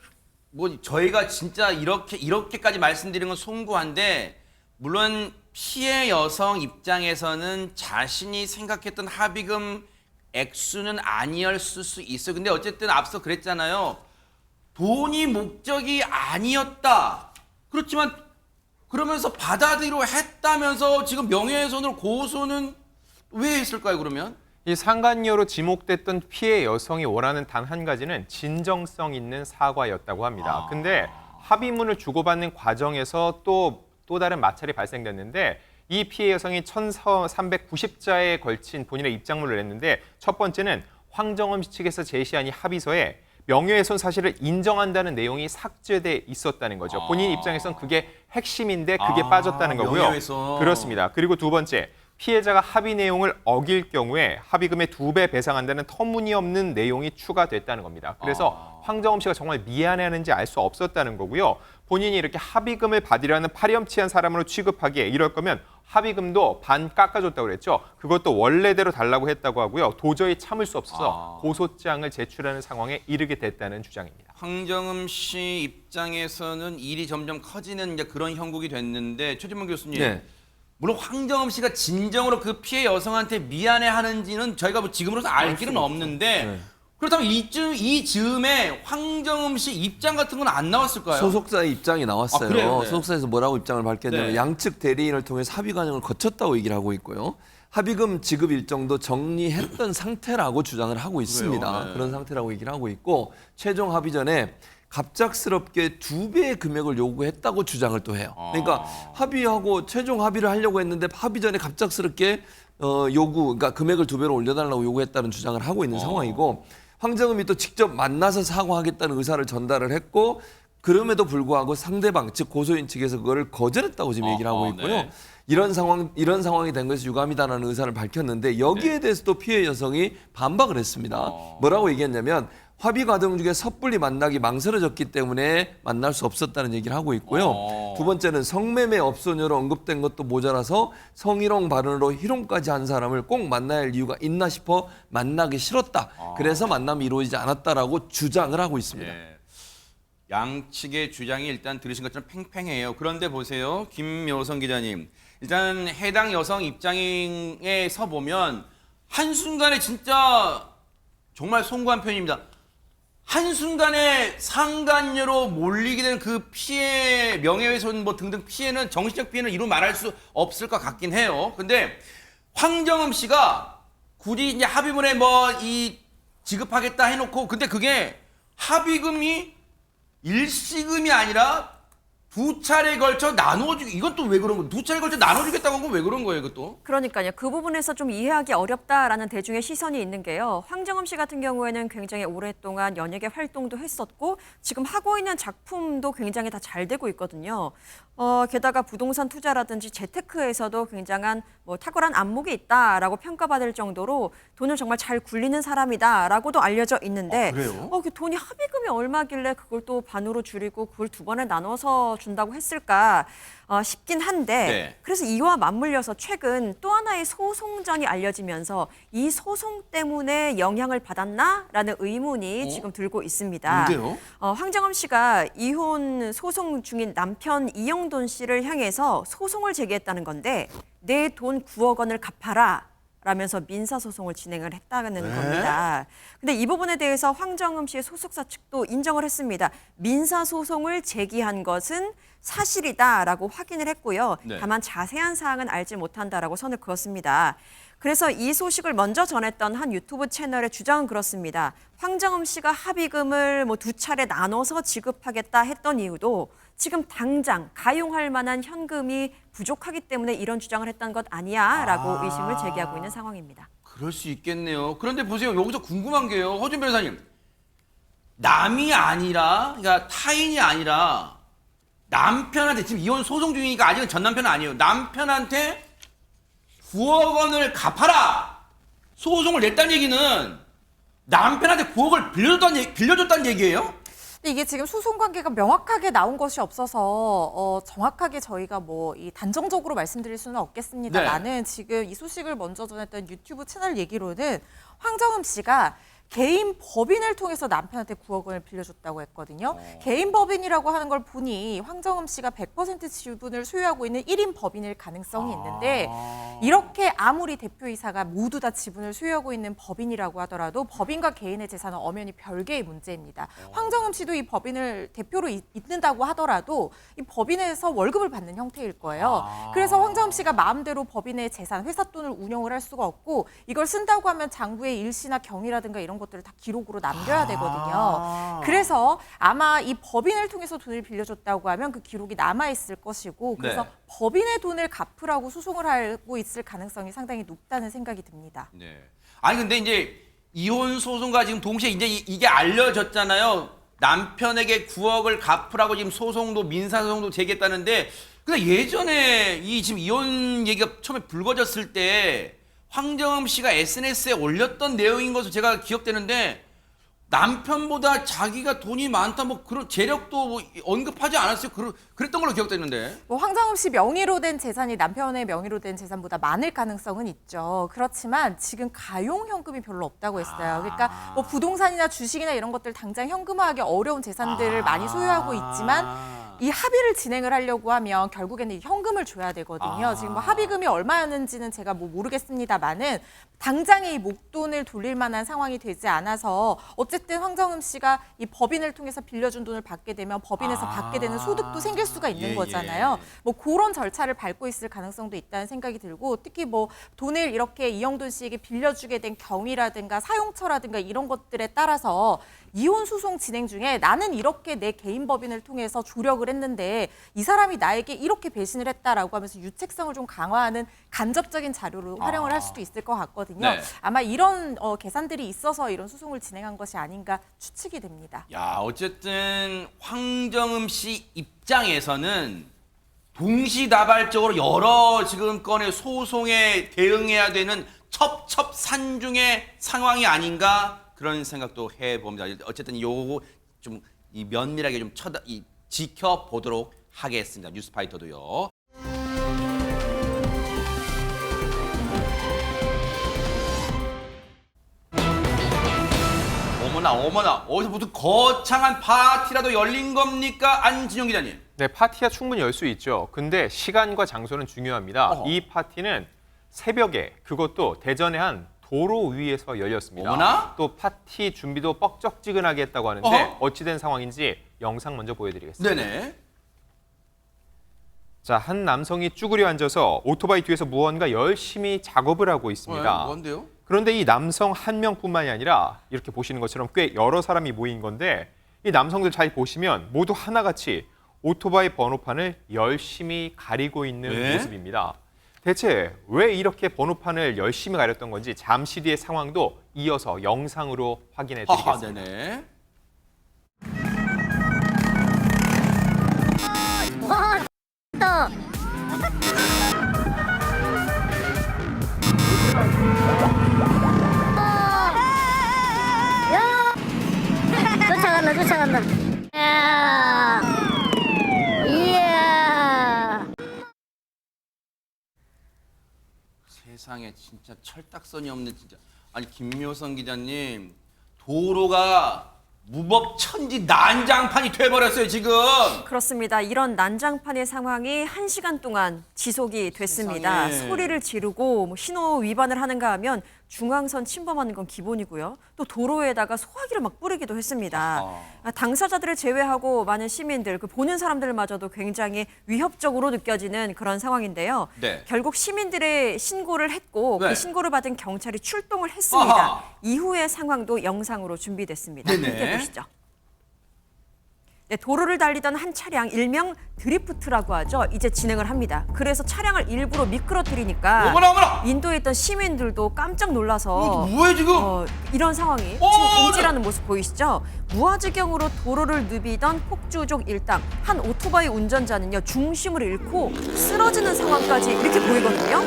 뭐 저희가 진짜 이렇게까지 말씀드리는 건 송구한데 물론 피해 여성 입장에서는 자신이 생각했던 합의금 액수는 아니었을 수 있어요. 근데 어쨌든 앞서 그랬잖아요. 돈이 목적이 아니었다. 그렇지만 그러면서 받아들이려 했다면서 지금 명예훼손으로 고소는 왜 했을까요, 그러면? 이 상간녀로 지목됐던 피해 여성이 원하는 단 한 가지는 진정성 있는 사과였다고 합니다. 근데 합의문을 주고받는 과정에서 또 다른 마찰이 발생됐는데 이 피해 여성이 1390자에 걸친 본인의 입장문을 냈는데 첫 번째는 황정음 씨 측에서 제시한 이 합의서에 명예훼손 사실을 인정한다는 내용이 삭제돼 있었다는 거죠. 본인 입장에선 그게 핵심인데 그게 빠졌다는 거고요. 명예훼손. 그렇습니다. 그리고 두 번째, 피해자가 합의 내용을 어길 경우에 합의금의 2배 배상한다는 터무니없는 내용이 추가됐다는 겁니다. 그래서 황정음 씨가 정말 미안해하는지 알 수 없었다는 거고요. 본인이 이렇게 합의금을 받으려는 파렴치한 사람으로 취급하기에 이럴 거면 합의금도 반 깎아줬다고 그랬죠. 그것도 원래대로 달라고 했다고 하고요. 도저히 참을 수 없어서 고소장을 제출하는 상황에 이르게 됐다는 주장입니다. 황정음 씨 입장에서는 일이 점점 커지는 이제 그런 형국이 됐는데 최진문 교수님. 네. 물론 황정음 씨가 진정으로 그 피해 여성한테 미안해하는지는 저희가 뭐 지금으로서 알 길은 없는데 네. 그렇다면 이 즈음에 황정음 씨 입장 같은 건 안 나왔을까요? 소속사의 입장이 나왔어요. 그래요? 네. 소속사에서 뭐라고 입장을 밝혔냐면 네. 양측 대리인을 통해서 합의 과정을 거쳤다고 얘기를 하고 있고요. 합의금 지급 일정도 정리했던 상태라고 주장을 하고 있습니다. 네. 그런 상태라고 얘기를 하고 있고 최종 합의 전에 갑작스럽게 2배의 금액을 요구했다고 주장을 또 해요. 그러니까 합의하고 최종 합의를 하려고 했는데 합의 전에 갑작스럽게 그러니까 금액을 2배로 올려달라고 요구했다는 주장을 하고 있는 상황이고 황정음이 또 직접 만나서 사과하겠다는 의사를 전달을 했고 그럼에도 불구하고 상대방 즉 고소인 측에서 그거를 거절했다고 지금 얘기를 하고 있고요. 네. 이런 상황이 된 것이 유감이다라는 의사를 밝혔는데 여기에 대해서도 피해 여성이 반박을 했습니다. 뭐라고 얘기했냐면 합의 과정 중에 섣불리 만나기 망설여졌기 때문에 만날 수 없었다는 얘기를 하고 있고요. 두 번째는 성매매 업소녀로 언급된 것도 모자라서 성희롱 발언으로 희롱까지 한 사람을 꼭 만나야 할 이유가 있나 싶어 만나기 싫었다. 그래서 만남이 이루어지지 않았다라고 주장을 하고 있습니다. 네. 양측의 주장이 일단 들으신 것처럼 팽팽해요. 그런데 보세요. 김여성 기자님. 일단 해당 여성 입장에서 보면 한순간에 진짜 정말 송구한 표현입니다. 한순간에 상간녀로 몰리게 된 그 피해, 명예훼손 뭐 등등 피해는, 정신적 피해는 이루 말할 수 없을 것 같긴 해요. 근데 황정음 씨가 굳이 이제 합의문에 뭐 이 지급하겠다 해놓고, 근데 그게 합의금이 일시금이 아니라 두 차례에 걸쳐 나눠주기, 이건 또 왜 그런 거예요? 두 차례에 걸쳐 나눠주겠다고 한 건 왜 그런 거예요, 이것도? 그러니까요. 그 부분에서 좀 이해하기 어렵다라는 대중의 시선이 있는 게요. 황정음 씨 같은 경우에는 굉장히 오랫동안 연예계 활동도 했었고 지금 하고 있는 작품도 굉장히 다 잘 되고 있거든요. 게다가 부동산 투자라든지 재테크에서도 굉장한 뭐 탁월한 안목이 있다라고 평가받을 정도로 돈을 정말 잘 굴리는 사람이다라고도 알려져 있는데 그래요? 그 돈이 합의금이 얼마길래 그걸 또 반으로 줄이고 그걸 두 번에 나눠서 준다고 했을까 싶긴 한데 네. 그래서 이와 맞물려서 최근 또 하나의 소송전이 알려지면서 이 소송 때문에 영향을 받았나라는 의문이 지금 들고 있습니다. 뭔데요? 황정음 씨가 이혼 소송 중인 남편 이영돈 씨를 향해서 소송을 제기했다는 건데 내 돈 9억 원을 갚아라. 라면서 민사소송을 진행을 했다는 겁니다. 근데 이 부분에 대해서 황정음 씨의 소속사 측도 인정을 했습니다. 민사소송을 제기한 것은 사실이다라고 확인을 했고요. 네. 다만 자세한 사항은 알지 못한다라고 선을 그었습니다. 그래서 이 소식을 먼저 전했던 한 유튜브 채널의 주장은 그렇습니다. 황정음 씨가 합의금을 뭐 두 차례 나눠서 지급하겠다 했던 이유도 지금 당장 가용할 만한 현금이 부족하기 때문에 이런 주장을 했던 것 아니야라고 의심을 제기하고 있는 상황입니다. 그럴 수 있겠네요. 그런데 보세요. 여기서 궁금한 게요. 허준 변호사님. 남이 아니라, 그러니까 타인이 아니라 남편한테, 지금 이혼 소송 중이니까 아직은 전 남편은 아니에요. 남편한테 9억 원을 갚아라! 소송을 냈다는 얘기는 남편한테 9억을 빌려줬다는 얘기예요? 근데 이게 지금 소송 관계가 명확하게 나온 것이 없어서 정확하게 저희가 뭐 이 단정적으로 말씀드릴 수는 없겠습니다만은 지금 이 소식을 먼저 전했던 유튜브 채널 얘기로는 황정음 씨가 개인 법인을 통해서 남편한테 9억 원을 빌려줬다고 했거든요. 개인 법인이라고 하는 걸 보니 황정음 씨가 100% 지분을 소유하고 있는 1인 법인일 가능성이 있는데 이렇게 아무리 대표이사가 모두 다 지분을 소유하고 있는 법인이라고 하더라도 법인과 개인의 재산은 엄연히 별개의 문제입니다. 황정음 씨도 이 법인을 대표로 잇는다고 하더라도 이 법인에서 월급을 받는 형태일 거예요. 그래서 황정음 씨가 마음대로 법인의 재산, 회사 돈을 운영을 할 수가 없고 이걸 쓴다고 하면 장부의 일시나 경위라든가 이런 것들을 다 기록으로 남겨야 되거든요. 그래서 아마 이 법인을 통해서 돈을 빌려줬다고 하면 그 기록이 남아있을 것이고 그래서 네. 법인의 돈을 갚으라고 소송을 하고 있을 가능성이 상당히 높다는 생각이 듭니다. 네. 아니 근데 이제 이혼 소송과 지금 동시에 이제 이게 알려졌잖아요. 남편에게 9억을 갚으라고 지금 소송도 민사소송도 제기했다는데 근데 예전에 이 지금 이혼 얘기가 처음에 불거졌을 때 황정음 씨가 SNS에 올렸던 내용인 것으로 제가 기억되는데 남편보다 자기가 돈이 많다 뭐 그런 재력도 뭐 언급하지 않았어요. 그랬던 걸로 기억되는데. 뭐 황정음 씨 명의로 된 재산이 남편의 명의로 된 재산보다 많을 가능성은 있죠. 그렇지만 지금 가용 현금이 별로 없다고 했어요. 그러니까 뭐 부동산이나 주식이나 이런 것들 당장 현금화하기 어려운 재산들을 많이 소유하고 있지만 이 합의를 진행을 하려고 하면 결국에는 이 현금을 줘야 되거든요. 지금 뭐 합의금이 얼마였는지는 제가 뭐 모르겠습니다만은 당장에 이 목돈을 돌릴 만한 상황이 되지 않아서 어쨌든 황정음 씨가 이 법인을 통해서 빌려준 돈을 받게 되면 법인에서 받게 되는 소득도 생길 수가 있는 거잖아요. 뭐 그런 절차를 밟고 있을 가능성도 있다는 생각이 들고 특히 뭐 돈을 이렇게 이영돈 씨에게 빌려주게 된 경위라든가 사용처라든가 이런 것들에 따라서 이혼 소송 진행 중에 나는 이렇게 내 개인 법인을 통해서 조력을 했는데 이 사람이 나에게 이렇게 배신을 했다라고 하면서 유책성을 좀 강화하는 간접적인 자료로 활용을 할 수도 있을 것 같거든요. 네. 아마 이런 계산들이 있어서 이런 소송을 진행한 것이 아닌가 추측이 됩니다. 야, 어쨌든 황정음 씨 입장에서는 동시다발적으로 여러 지금 건의 소송에 대응해야 되는 첩첩산중의 상황이 아닌가 그런 생각도 해봅니다. 어쨌든 요거 좀 이 면밀하게 좀 지켜보도록 하겠습니다. 뉴스파이터도요. 어머나 어디서 무슨 거창한 파티라도 열린 겁니까? 안진영 기자님. 네, 파티가 충분히 열 수 있죠. 근데 시간과 장소는 중요합니다. 이 파티는 새벽에 그것도 대전의 한 도로 위에서 열렸습니다. 어머나? 또 파티 준비도 뻑적지근하게 했다고 하는데 어허? 어찌된 상황인지 영상 먼저 보여드리겠습니다. 네네. 자, 한 남성이 쭈그려 앉아서 오토바이 뒤에서 무언가 열심히 작업을 하고 있습니다. 뭔데요? 그런데 이 남성 한 명뿐만이 아니라 이렇게 보시는 것처럼 꽤 여러 사람이 모인 건데 이 남성들 잘 보시면 모두 하나같이 오토바이 번호판을 열심히 가리고 있는 네? 모습입니다. 대체 왜 이렇게 번호판을 열심히 가렸던 건지 잠시 뒤의 상황도 이어서 영상으로 확인해 드리겠습니다. 네네. 와, 나. 쫓아간다. 야, 이야. 세상에 진짜 철딱선이 없는 진짜. 아니 김묘성 기자님, 도로가 무법천지 난장판이 돼버렸어요 지금. 그렇습니다. 이런 난장판의 상황이 1시간 동안 지속이 됐습니다. 세상에. 소리를 지르고 신호 위반을 하는가 하면 중앙선 침범하는 건 기본이고요. 또 도로에다가 소화기를 막 뿌리기도 했습니다. 당사자들을 제외하고 많은 시민들, 그 보는 사람들마저도 굉장히 위협적으로 느껴지는 그런 상황인데요. 네. 결국 시민들의 신고를 했고 네. 그 신고를 받은 경찰이 출동을 했습니다. 아하. 이후의 상황도 영상으로 준비됐습니다. 네네. 함께 보시죠. 네, 도로를 달리던 한 차량, 일명 드리프트라고 하죠. 이제 진행을 합니다. 그래서 차량을 일부러 미끄러뜨리니까 어머나! 인도에 있던 시민들도 깜짝 놀라서 뭐야 지금? 이런 상황이 지금 인지라는 모습 보이시죠? 무아지경으로 도로를 누비던 폭주족 일당 한 오토바이 운전자는요 중심을 잃고 쓰러지는 상황까지 이렇게 보이거든요.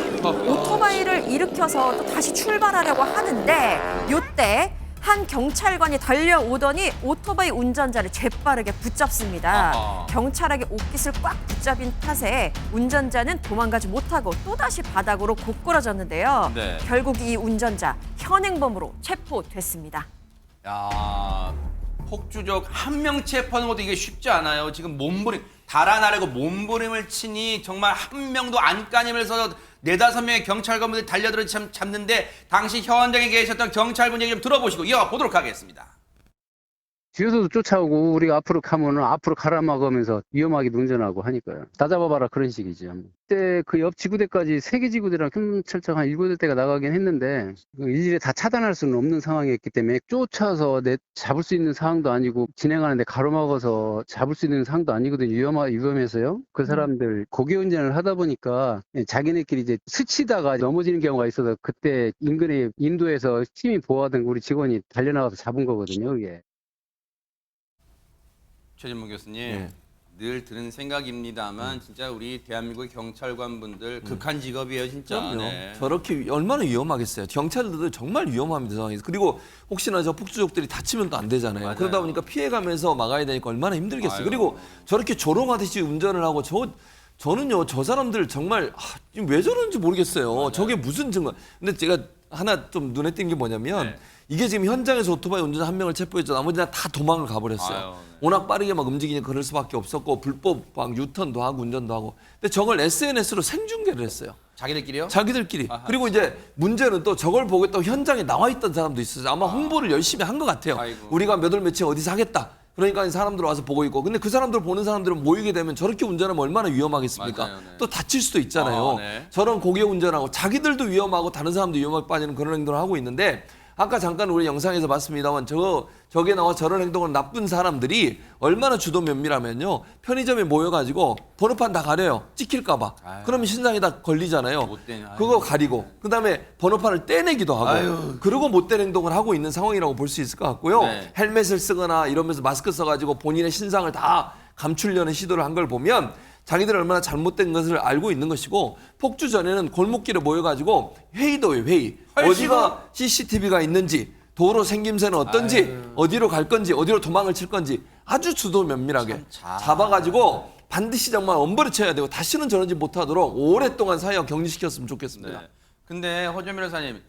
오토바이를 일으켜서 또 다시 출발하려고 하는데 이때 한 경찰관이 달려오더니 오토바이 운전자를 재빠르게 붙잡습니다. 아하. 경찰에게 옷깃을 꽉 붙잡인 탓에 운전자는 도망가지 못하고 또다시 바닥으로 고꾸라졌는데요. 네. 결국 이 운전자 현행범으로 체포됐습니다. 야, 폭주족 한 명 체포하는 것도 이게 쉽지 않아요. 지금 몸부림, 달아나려고 몸부림을 치니 정말 한 명도 안 까니면서 4-5명의 경찰관분들이 달려들어 잡는데 당시 현장에 계셨던 경찰분 얘기 좀 들어보시고 이어보도록 하겠습니다. 뒤에서도 쫓아오고 우리가 앞으로 가면은 앞으로 가라막으면서 위험하게 운전하고 하니까요. 다 잡아봐라 그런 식이죠. 그때 그 옆 지구대까지 3개 지구대랑 경찰청 한 7대가 나가긴 했는데 일일이 다 차단할 수는 없는 상황이었기 때문에 쫓아서 잡을 수 있는 상황도 아니고 진행하는데 가로막아서 잡을 수 있는 상황도 아니거든요. 위험해서요. 그 사람들 고개 운전을 하다 보니까 자기네끼리 이제 스치다가 넘어지는 경우가 있어서 그때 인근에 인도에서 시민 보호하던 우리 직원이 달려나가서 잡은 거거든요. 이게. 최진문 교수님, 늘 드는 생각입니다만 진짜 우리 대한민국의 경찰관분들 극한 직업이에요 진짜. 그럼요. 네. 저렇게 얼마나 위험하겠어요. 경찰들도 정말 위험합니다. 상황에서. 그리고 혹시나 저 폭주족들이 다치면 또 안 되잖아요. 맞아요. 그러다 보니까 피해가면서 막아야 되니까 얼마나 힘들겠어요. 아유. 그리고 저렇게 조롱하듯이 운전을 하고 저는요 저 사람들 정말 지금 왜 저러는지 모르겠어요. 맞아요. 저게 무슨 증거? 근데 제가 하나 좀 눈에 띈 게 뭐냐면 네. 이게 지금 현장에서 오토바이 운전자 한 명을 체포했죠. 나머지는 다 도망을 가버렸어요. 아유, 네. 워낙 빠르게 막 움직이니 그럴 수밖에 없었고 불법 막 유턴도 하고 운전도 하고. 근데 저걸 SNS로 생중계를 했어요. 자기들끼리요? 자기들끼리. 아하. 그리고 이제 문제는 또 저걸 보고 또 현장에 나와 있던 사람도 있어요. 아마 홍보를 열심히 한 것 같아요. 아이고. 우리가 몇 월 며칠 어디서 하겠다. 그러니까 이 사람들 와서 보고 있고. 근데 그 사람들 보는 사람들은 모이게 되면 저렇게 운전하면 얼마나 위험하겠습니까? 맞아요, 네. 또 다칠 수도 있잖아요. 네. 저런 고개 운전하고 자기들도 위험하고 다른 사람도 위험하게 빠지는 그런 행동을 하고 있는데 아까 잠깐 우리 영상에서 봤습니다만 저게 나와 저런 행동을 나쁜 사람들이 얼마나 주도 면밀하면요. 편의점에 모여가지고 번호판 다 가려요. 찍힐까봐. 그러면 신상에 다 걸리잖아요. 그거 가리고 그다음에 번호판을 떼내기도 하고 아유. 그러고 못된 행동을 하고 있는 상황이라고 볼 수 있을 것 같고요. 네. 헬멧을 쓰거나 이러면서 마스크 써가지고 본인의 신상을 다 감추려는 시도를 한 걸 보면 자기들 얼마나 잘못된 것을 알고 있는 것이고 폭주 전에는 골목길에 모여가지고 회의도 해요. 회의. 어디가 CCTV가 있는지 도로 생김새는 어떤지 어디로 갈 건지 어디로 도망을 칠 건지 아주 주도 면밀하게 잡아가지고 반드시 정말 엄벌을 쳐야 되고 다시는 저런 짓 못하도록 오랫동안 사회와 격리시켰으면 좋겠습니다. 네. 근데 허준 변호사님,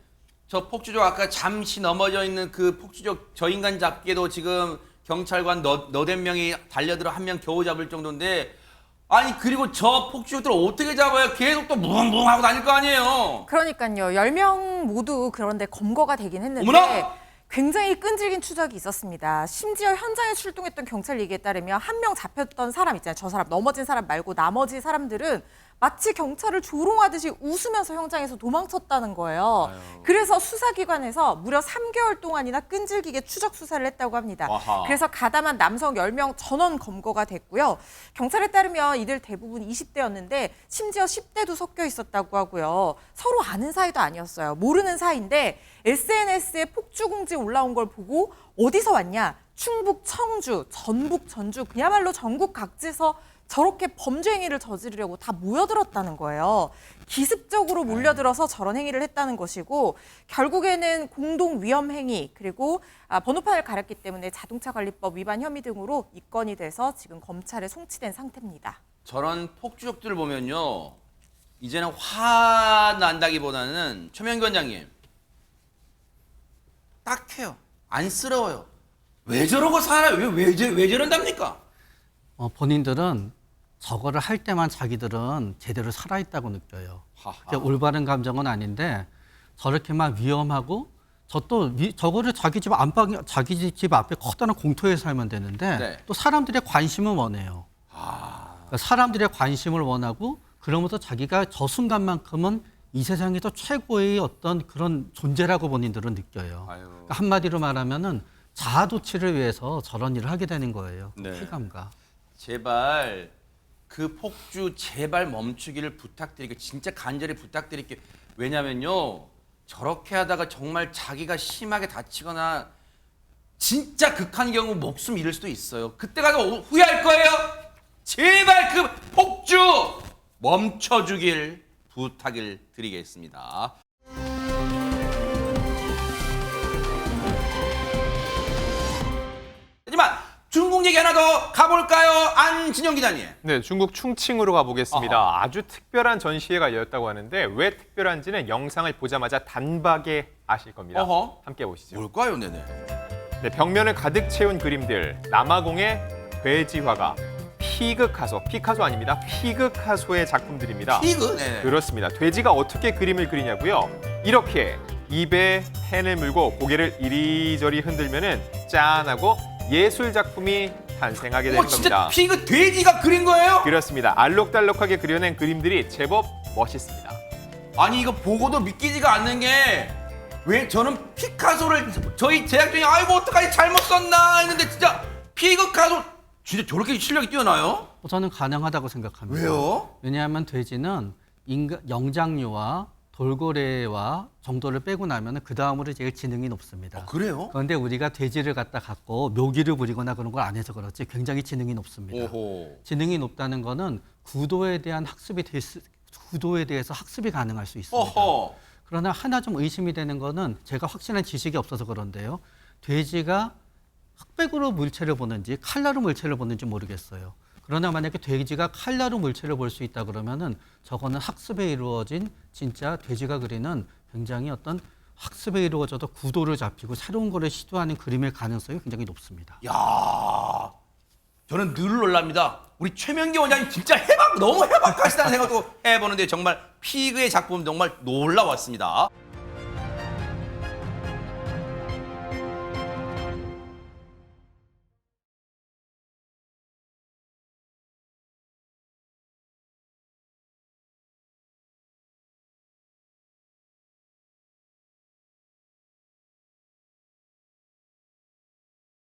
저 폭주족 아까 잠시 넘어져 있는 그 폭주족 저 인간 잡기에도 지금 경찰관 너댓 명이 달려들어 한 명 겨우 잡을 정도인데 아니 그리고 저 폭주들 어떻게 잡아요? 계속 또 무궁무궁 하고 다닐 거 아니에요. 그러니까요. 10명 모두 그런데 검거가 되긴 했는데 어머나! 굉장히 끈질긴 추적이 있었습니다. 심지어 현장에 출동했던 경찰 얘기에 따르면 한 명 잡혔던 사람 있잖아요. 저 사람 넘어진 사람 말고 나머지 사람들은 마치 경찰을 조롱하듯이 웃으면서 현장에서 도망쳤다는 거예요. 그래서 수사기관에서 무려 3개월 동안이나 끈질기게 추적 수사를 했다고 합니다. 아하. 그래서 가담한 남성 10명 전원 검거가 됐고요. 경찰에 따르면 이들 대부분 20대였는데 심지어 10대도 섞여 있었다고 하고요. 서로 아는 사이도 아니었어요. 모르는 사이인데 SNS에 폭주 공지 올라온 걸 보고 어디서 왔냐? 충북 청주, 전북 전주 그야말로 전국 각지에서 저렇게 범죄 행위를 저지르려고 다 모여들었다는 거예요. 기습적으로 몰려들어서 저런 행위를 했다는 것이고 결국에는 공동 위험 행위 그리고 번호판을 가렸기 때문에 자동차관리법 위반 혐의 등으로 입건이 돼서 지금 검찰에 송치된 상태입니다. 저런 폭주족들을 보면요. 이제는 화 난다기보다는 최명기 원장님 딱해요. 안쓰러워요. 왜 저러고 살아요? 왜 저런답니까? 본인들은 저거를 할 때만 자기들은 제대로 살아있다고 느껴요. 올바른 감정은 아닌데 저렇게만 위험하고 저거를 자기 집 앞에 커다란 공터에 살면 되는데 네. 또 사람들의 관심을 원해요. 그러니까 사람들의 관심을 원하고 그러면서 자기가 저 순간만큼은 이 세상에서 최고의 어떤 그런 존재라고 본인들은 느껴요. 그러니까 한마디로 말하면은 자아도취를 위해서 저런 일을 하게 되는 거예요. 네. 쾌감과. 제발 그 폭주 제발 멈추기를 부탁드릴게요. 진짜 간절히 부탁드릴게요. 왜냐면요. 저렇게 하다가 정말 자기가 심하게 다치거나 진짜 극한 경우 목숨 잃을 수도 있어요. 그때 가서 후회할 거예요. 제발 그 폭주 멈춰주길 부탁을 드리겠습니다. 하지만 중국 얘기 하나 더 가볼까요? 안진영 기자님. 네, 중국 충칭으로 가보겠습니다. 아주 특별한 전시회가 열렸다고 하는데 왜 특별한지는 영상을 보자마자 단박에 아실 겁니다. 함께 보시죠. 뭘까요, 네네? 네, 벽면을 가득 채운 그림들, 남아공의 돼지화가 피카소 아닙니다. 피카소의 작품들입니다. 네. 그렇습니다. 돼지가 어떻게 그림을 그리냐고요? 이렇게 입에 펜을 물고 고개를 이리저리 흔들면은 짠하고 예술 작품이 탄생하게 되는 진짜 겁니다. 돼지가 그린 거예요? 그렇습니다. 알록달록하게 그려낸 그림들이 제법 멋있습니다. 아니 이거 보고도 믿기지가 않는 게 왜 저는 피카소를 저희 제작진이 아이고 어떡하지 잘못 썼나 했는데 진짜 피카소 진짜 저렇게 실력이 뛰어나요? 저는 가능하다고 생각합니다. 왜요? 왜냐하면 돼지는 영장류와 돌고래와 정도를 빼고 나면 그 다음으로 제일 지능이 높습니다. 그래요? 그런데 우리가 돼지를 갖고 묘기를 부리거나 그런 걸 안 해서 그렇지 굉장히 지능이 높습니다. 지능이 높다는 거는 구도에 대해서 학습이 가능할 수 있습니다. 그러나 하나 좀 의심이 되는 거는 제가 확실한 지식이 없어서 그런데요. 돼지가 흑백으로 물체를 보는지 칼라로 물체를 보는지 모르겠어요. 그러나 만약에 돼지가 칼라로 물체를 볼 수 있다 그러면은 저거는 학습에 이루어진 진짜 돼지가 그리는 굉장히 어떤 학습에 이루어져도 구도를 잡히고 새로운 거를 시도하는 그림일 가능성이 굉장히 높습니다. 야, 저는 늘 놀랍니다. 우리 최명기 원장님 진짜 너무 해박하시다는 생각도 해보는데 정말 피그의 작품 정말 놀라웠습니다.